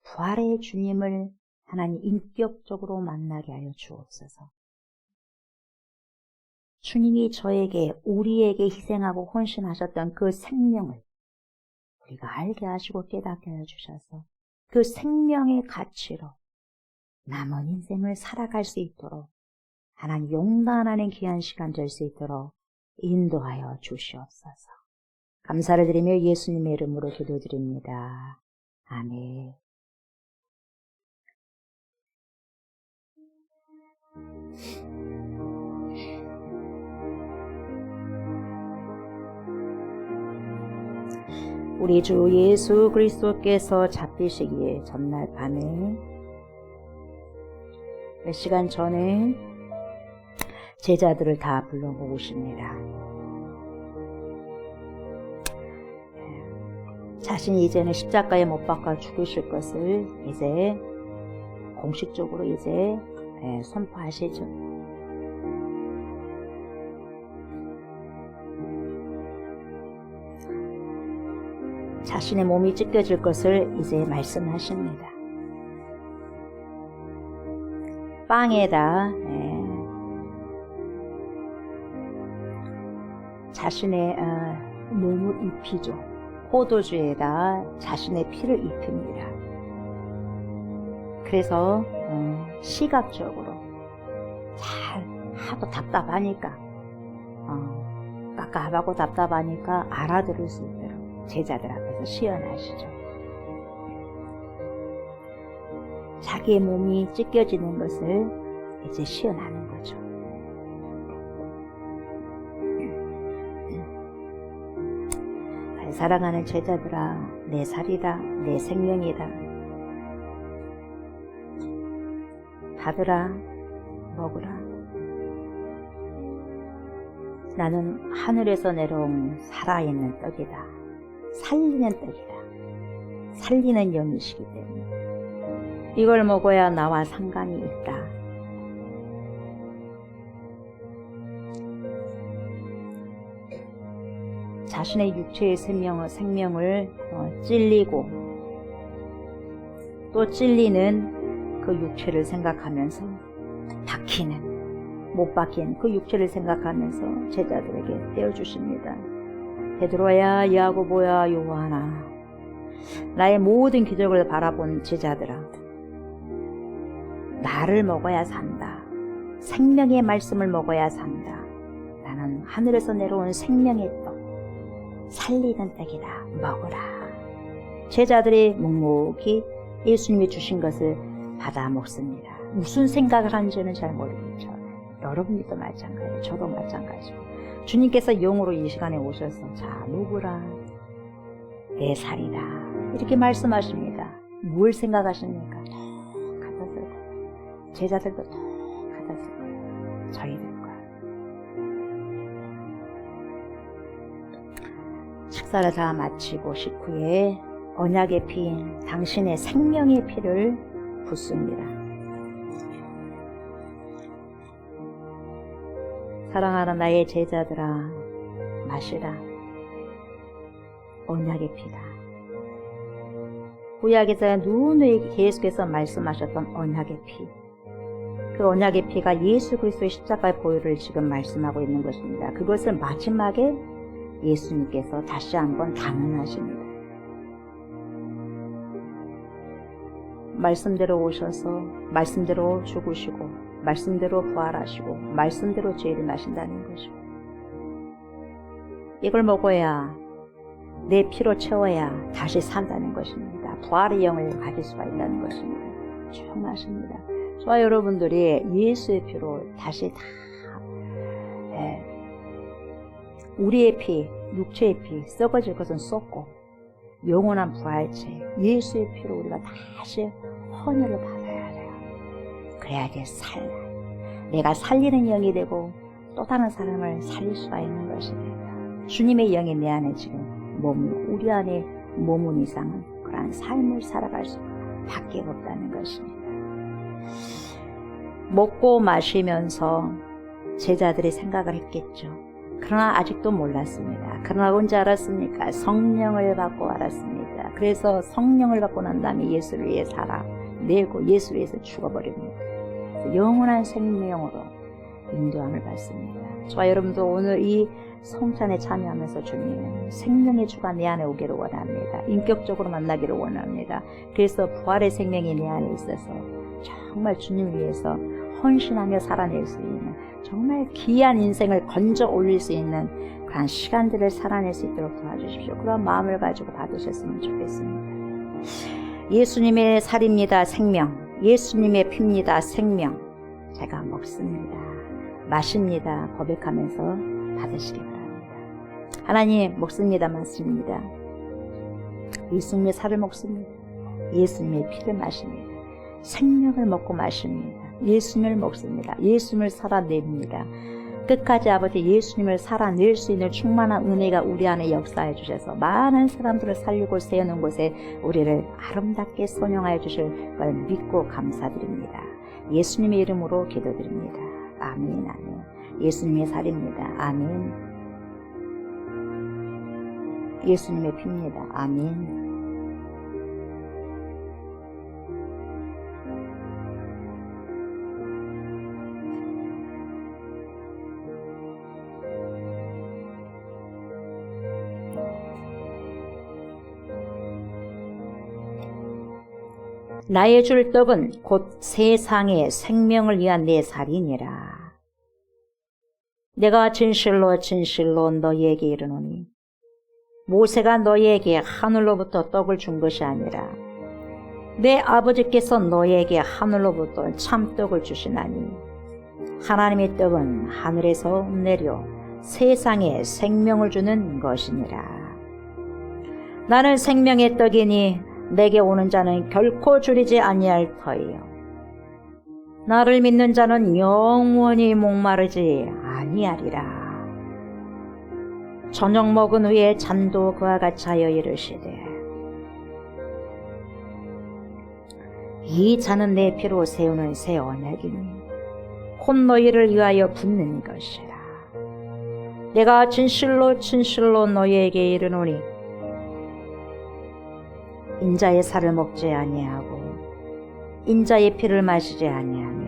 부활의 주님을 하나님 인격적으로 만나게 하여 주옵소서. 주님이 저에게, 우리에게 희생하고 헌신하셨던 그 생명을 우리가 알게 하시고 깨닫게 하여 주셔서 그 생명의 가치로 남은 인생을 살아갈 수 있도록 하나님 용단하는 귀한 시간 될 수 있도록 인도하여 주시옵소서. 감사를 드리며 예수님의 이름으로 기도드립니다. 아멘. 우리 주 예수 그리스도께서 잡히시기에 전날 밤에 몇 시간 전에 제자들을 다 불러모으십니다. 자신이 이제는 십자가에 못 박아 죽으실 것을 이제 공식적으로 이제 선포하시죠. 자신의 몸이 찢겨질 것을 이제 말씀하십니다. 빵에다 자신의 몸을 입히죠. 포도주에다 자신의 피를 입힙니다. 그래서 시각적으로 잘 하도 답답하니까 깝깝하고 답답하니까 알아들을 수 있도록 제자들 앞에서 시연하시죠. 자기의 몸이 찢겨지는 것을 이제 시연하는 거죠. 사랑하는 제자들아, 내 살이다, 내 생명이다. 받으라, 먹으라. 나는 하늘에서 내려온 살아있는 떡이다. 살리는 떡이다. 살리는 영이시기 때문에 이걸 먹어야 나와 상관이 있다. 자신의 육체의 생명을 찔리고 또 찔리는 그 육체를 생각하면서 못 박힌 그 육체를 생각하면서 제자들에게 떼어주십니다. 베드로야, 야고보야, 요한아, 나의 모든 기적을 바라본 제자들아, 나를 먹어야 산다. 생명의 말씀을 먹어야 산다. 나는 하늘에서 내려온 생명의 떡, 살리는 떡이다. 먹으라. 제자들이 묵묵히 예수님이 주신 것을 받아 먹습니다. 무슨 생각을 하는지는 잘 모르겠죠. 여러분들도 마찬가지고 저도 마찬가지고 주님께서 영으로 이 시간에 오셔서 자, 먹으라. 내 살이다. 이렇게 말씀하십니다. 뭘 생각하십니까? 갖다 쓸 거예요. 제자들도 갖다 쓸 거예요. 저희들 거예요. 식사를 다 마치고 식후에 언약의 피인 당신의 생명의 피를 붓습니다. 사랑하는 나의 제자들아, 마시라. 언약의 피다. 구약에서 누누이 계속해서 말씀하셨던 언약의 피. 그 언약의 피가 예수 그리스도의 십자가의 보혈을 지금 말씀하고 있는 것입니다. 그것을 마지막에 예수님께서 다시 한번 단언하십니다. 말씀대로 오셔서 말씀대로 죽으시고 말씀대로 부활하시고 말씀대로 죄를 나신다는 것이고, 이걸 먹어야 내 피로 채워야 다시 산다는 것입니다. 부활의 영을 가질 수가 있다는 것입니다. 충분하십니다. 저와 여러분들이 예수의 피로 다시 다 우리의 피, 육체의 피, 썩어질 것은 썩고 영원한 부활체 예수의 피로 우리가 다시 헌혈을 받아야 돼요. 그래야지 살라. 내가 살리는 영이 되고 또 다른 사람을 살릴 수가 있는 것입니다. 주님의 영이 내 안에 지금 우리 안에 몸은 이상은 그러한 삶을 살아갈 수밖에 없다는 것입니다. 먹고 마시면서 제자들이 생각을 했겠죠. 그러나 아직도 몰랐습니다. 그러나 언제 알았습니까? 성령을 받고 알았습니다. 그래서 성령을 받고 난 다음에 예수를 위해 살아내고 예수를 위해서 죽어버립니다. 그래서 영원한 생명으로 인도함을 받습니다. 저와 여러분도 오늘 이 성찬에 참여하면서 주님 생명의 주가 내 안에 오기를 원합니다. 인격적으로 만나기를 원합니다. 그래서 부활의 생명이 내 안에 있어서 정말 주님을 위해서 헌신하며 살아낼 수 있는 정말 귀한 인생을 건져 올릴 수 있는 그런 시간들을 살아낼 수 있도록 도와주십시오. 그런 마음을 가지고 받으셨으면 좋겠습니다. 예수님의 살입니다. 생명. 예수님의 피입니다. 생명. 제가 먹습니다. 마십니다. 고백하면서 받으시기 바랍니다. 하나님, 먹습니다. 마십니다. 예수님의 살을 먹습니다. 예수님의 피를 마십니다. 생명을 먹고 마십니다. 예수님을 먹습니다. 예수님을 살아냅니다. 끝까지 아버지 예수님을 살아낼 수 있는 충만한 은혜가 우리 안에 역사해 주셔서 많은 사람들을 살리고 세우는 곳에 우리를 아름답게 선용하여 주실 걸 믿고 감사드립니다. 예수님의 이름으로 기도드립니다. 아멘, 아멘. 예수님의 살입니다. 아멘. 예수님의 피입니다. 아멘. 나의 줄 떡은 곧 세상의 생명을 위한 내 살이니라. 내가 진실로 진실로 너희에게 이르노니 모세가 너희에게 하늘로부터 떡을 준 것이 아니라 내 아버지께서 너희에게 하늘로부터 참떡을 주시나니 하나님의 떡은 하늘에서 내려 세상에 생명을 주는 것이니라. 나는 생명의 떡이니 내게 오는 자는 결코 줄이지 아니할 터이요 나를 믿는 자는 영원히 목마르지 아니하리라. 저녁 먹은 후에 잔도 그와 같이 하여 이르시되 이 잔은 내 피로 세우는 새 언약이니 곧 너희를 위하여 붓는 것이라. 내가 진실로 진실로 너희에게 이르노니 인자의 살을 먹지 아니하고 인자의 피를 마시지 아니하면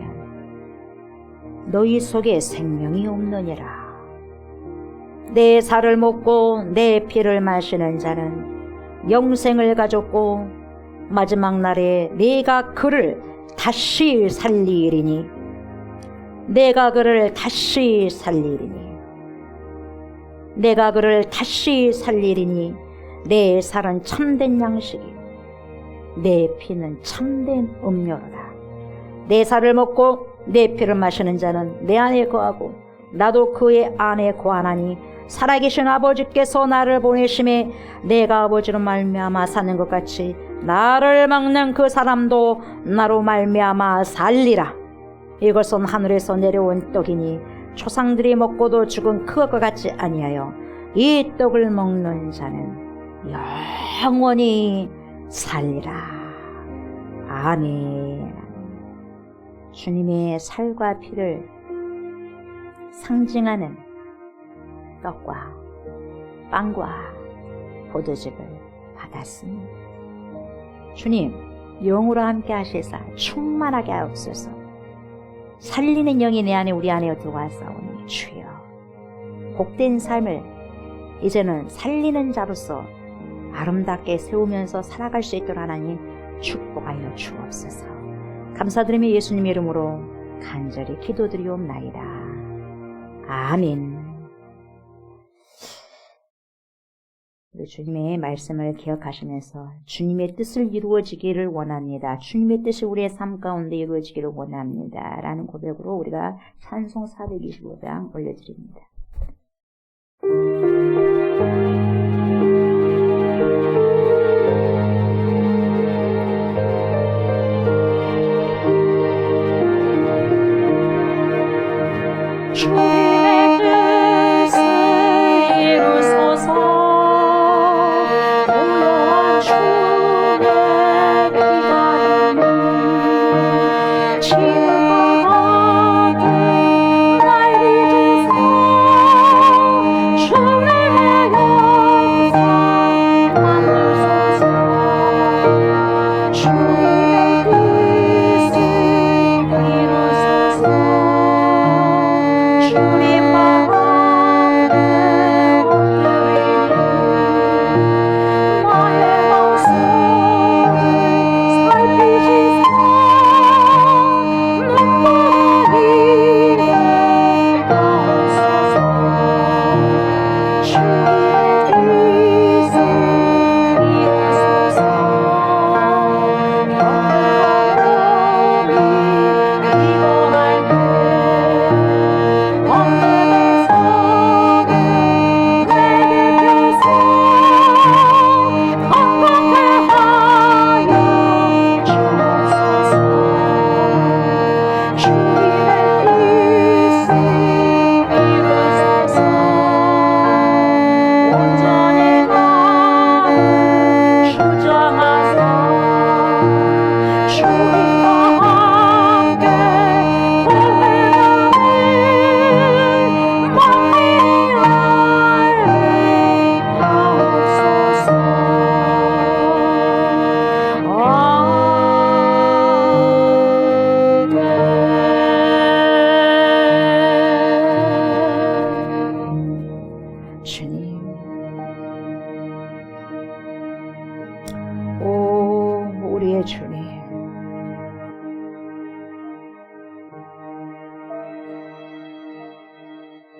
너희 속에 생명이 없느니라. 내 살을 먹고 내 피를 마시는 자는 영생을 가졌고 마지막 날에 내가 그를 다시 살리리니 내가 그를 다시 살리리니 내 살은 참된 양식이요 내 피는 참된 음료로다. 내 살을 먹고 내 피를 마시는 자는 내 안에 거하고 나도 그의 안에 거하나니 살아계신 아버지께서 나를 보내심에 내가 아버지로 말미암아 사는 것 같이 나를 먹는 그 사람도 나로 말미암아 살리라. 이것은 하늘에서 내려온 떡이니 조상들이 먹고도 죽은 그것과 같이 아니하여 이 떡을 먹는 자는 영원히 살리라. 아멘. 주님의 살과 피를 상징하는 떡과 빵과 포도즙을 받았습니다. 주님, 영으로 함께 하시사 충만하게 하옵소서. 살리는 영이 내 안에 우리 안에 들어와사오니 주여, 복된 삶을 이제는 살리는 자로서 아름답게 세우면서 살아갈 수 있도록 하나님 축복하여 주옵소서. 감사드리며 예수님의 이름으로 간절히 기도드리옵나이다. 아멘. 우리 주님의 말씀을 기억하시면서 주님의 뜻을 이루어지기를 원합니다. 주님의 뜻이 우리의 삶 가운데 이루어지기를 원합니다. 라는 고백으로 우리가 찬송 425장 올려드립니다. 주님의 뜻을 이루소서. 고요한 주의 기다림은 지금과 같은 날 잊으소.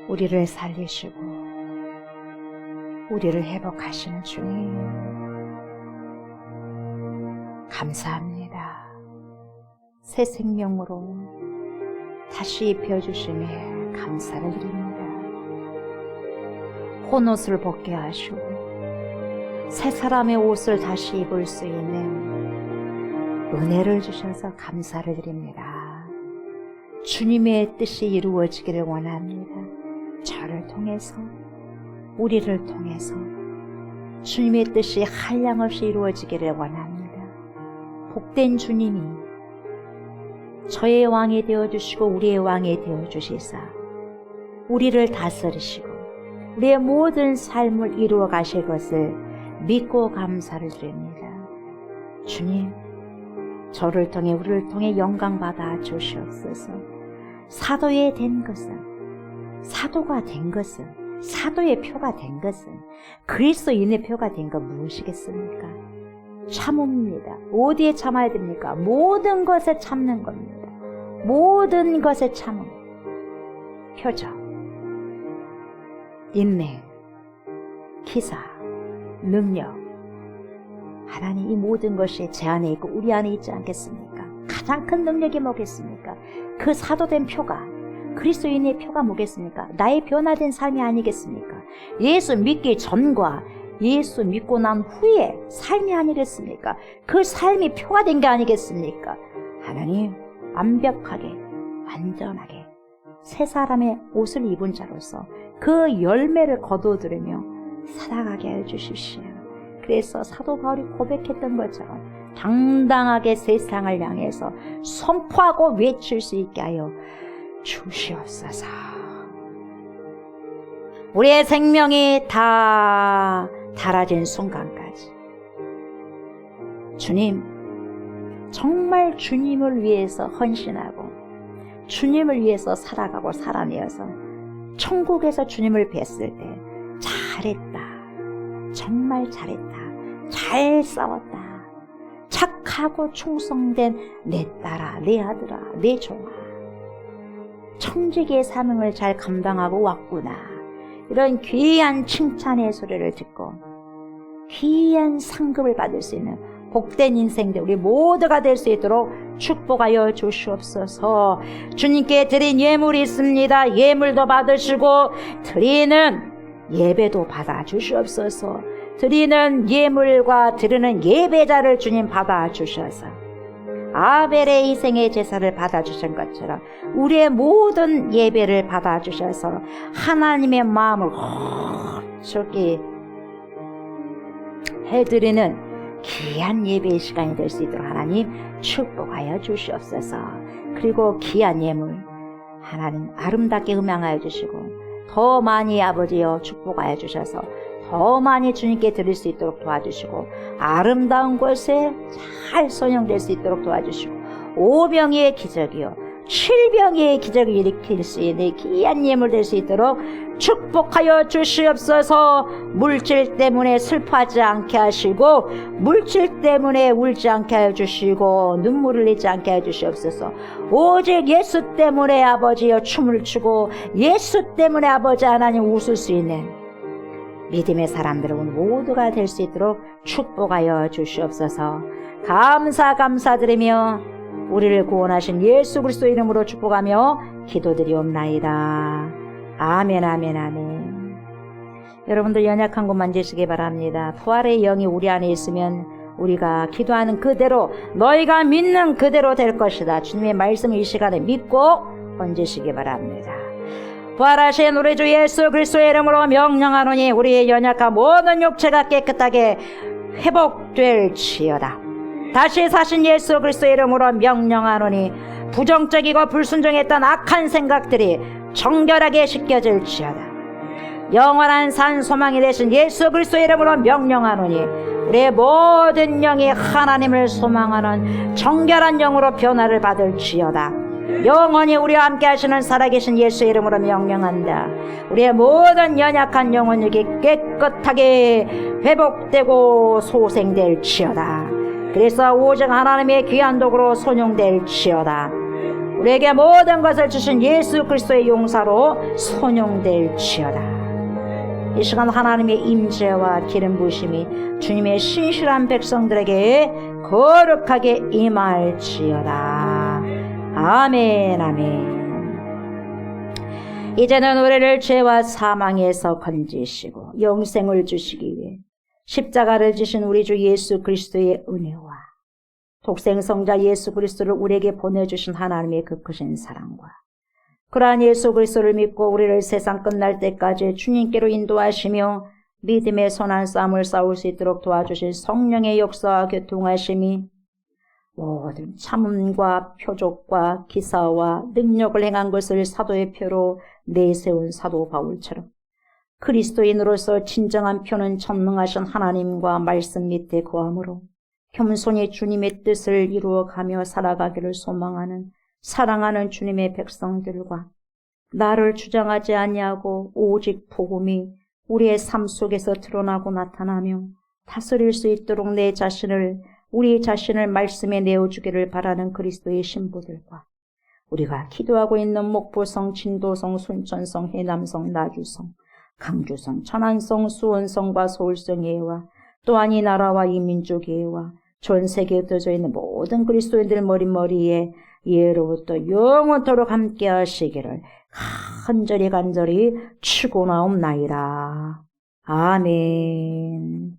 우리를 살리시고 우리를 회복하시는 주님, 감사합니다. 새 생명으로 다시 입혀주심에 감사를 드립니다. 혼옷을 벗게 하시고 새 사람의 옷을 다시 입을 수 있는 은혜를 주셔서 감사를 드립니다. 주님의 뜻이 이루어지기를 원합니다. 저를 통해서, 우리를 통해서 주님의 뜻이 한량없이 이루어지기를 원합니다. 복된 주님이 저의 왕이 되어주시고 우리의 왕이 되어주시사 우리를 다스리시고 우리의 모든 삶을 이루어 가실 것을 믿고 감사를 드립니다. 주님, 저를 통해 우리를 통해 영광 받아 주시옵소서. 사도의 된 것은, 사도가 된 것은, 사도의 표가 된 것은, 그리스도인의 표가 된 것 무엇이겠습니까? 참음입니다. 어디에 참아야 됩니까? 모든 것에 참는 겁니다. 모든 것에 참음. 표적, 인내, 기사, 능력. 하나님, 이 모든 것이 제 안에 있고 우리 안에 있지 않겠습니까? 가장 큰 능력이 뭐겠습니까? 그 사도된 표가, 그리스도인의 표가 뭐겠습니까? 나의 변화된 삶이 아니겠습니까? 예수 믿기 전과 예수 믿고 난 후에 삶이 아니겠습니까? 그 삶이 표가 된 게 아니겠습니까? 하나님, 완벽하게, 완전하게 새 사람의 옷을 입은 자로서 그 열매를 거두어들으며 살아가게 해주십시오. 그래서 사도 바울이 고백했던 것처럼 당당하게 세상을 향해서 선포하고 외칠 수 있게 하여 주시옵소서. 우리의 생명이 다 달아진 순간까지 주님, 정말 주님을 위해서 헌신하고 주님을 위해서 살아가고 살아내어서 천국에서 주님을 뵀을 때 잘했다, 정말 잘했다, 잘 싸웠다, 착하고 충성된 내 딸아, 내 아들아, 내 종아, 청지기의 사명을 잘 감당하고 왔구나, 이런 귀한 칭찬의 소리를 듣고 귀한 상급을 받을 수 있는 복된 인생들 우리 모두가 될 수 있도록 축복하여 주시옵소서. 주님께 드린 예물이 있습니다. 예물도 받으시고 드리는 예배도 받아 주시옵소서. 드리는 예물과 드리는 예배자를 주님 받아 주셔서 아벨의 희생의 제사를 받아주신 것처럼 우리의 모든 예배를 받아주셔서 하나님의 마음을 홀쭉히 해드리는 귀한 예배의 시간이 될 수 있도록 하나님 축복하여 주시옵소서. 그리고 귀한 예물 하나님 아름답게 음향하여 주시고 더 많이 아버지여 축복하여 주셔서 더 많이 주님께 드릴 수 있도록 도와주시고 아름다운 곳에 잘 선용될 수 있도록 도와주시고 오병이의 기적이요 7병의 기적을 일으킬 수 있는 귀한 예물 될 수 있도록 축복하여 주시옵소서. 물질 때문에 슬퍼하지 않게 하시고 물질 때문에 울지 않게 하여 주시고 눈물을 흘리지 않게 하여 주시옵소서. 오직 예수 때문에 아버지여 춤을 추고 예수 때문에 아버지 하나님 웃을 수 있는 믿음의 사람들은 모두가 될 수 있도록 축복하여 주시옵소서. 감사드리며 우리를 구원하신 예수 그리스도 이름으로 축복하며 기도드리옵나이다. 아멘, 아멘, 아멘. 여러분들 연약한 곳 만지시기 바랍니다. 부활의 영이 우리 안에 있으면 우리가 기도하는 그대로 너희가 믿는 그대로 될 것이다. 주님의 말씀을 이 시간에 믿고 던지시기 바랍니다. 부활하신 우리 주 예수 그리스도의 이름으로 명령하노니 우리의 연약한 모든 육체가 깨끗하게 회복될지어다. 다시 사신 예수 그리스도의 이름으로 명령하노니 부정적이고 불순종했던 악한 생각들이 정결하게 씻겨질지어다. 영원한 산 소망이 되신 예수 그리스도의 이름으로 명령하노니 우리의 모든 영이 하나님을 소망하는 정결한 영으로 변화를 받을지어다. 영원히 우리와 함께 하시는 살아계신 예수의 이름으로 명령한다. 우리의 모든 연약한 영혼력이 깨끗하게 회복되고 소생될지어다. 그래서 오직 하나님의 귀한 도구로 손용될지어다. 우리에게 모든 것을 주신 예수 그리스도의 용사로 손용될지어다. 이 시간 하나님의 임재와 기름 부으심이 주님의 신실한 백성들에게 거룩하게 임할지어다. 아멘, 아멘. 이제는 우리를 죄와 사망에서 건지시고 영생을 주시기 위해 십자가를 지신 우리 주 예수 그리스도의 은혜와 독생성자 예수 그리스도를 우리에게 보내주신 하나님의 그 크신 사랑과 그러한 예수 그리스도를 믿고 우리를 세상 끝날 때까지 주님께로 인도하시며 믿음의 선한 싸움을 싸울 수 있도록 도와주실 성령의 역사와 교통하심이 모든 참음과 표적과 기사와 능력을 행한 것을 사도의 표로 내세운 사도 바울처럼 그리스도인으로서 진정한 표는 전능하신 하나님과 말씀 밑에 거함으로 겸손히 주님의 뜻을 이루어가며 살아가기를 소망하는 사랑하는 주님의 백성들과 나를 주장하지 아니하고 오직 복음이 우리의 삶 속에서 드러나고 나타나며 다스릴 수 있도록 우리 자신을 말씀에 내어주기를 바라는 그리스도의 신부들과 우리가 기도하고 있는 목포성, 진도성, 순천성, 해남성, 나주성, 강주성, 천안성, 수원성과 서울성 예회와 또한 이 나라와 이 민족 예회와 전 세계에 흩어져 있는 모든 그리스도인들 머리머리에 예로부터 영원토록 함께 하시기를 간절히 축원하옵나이다. 아멘.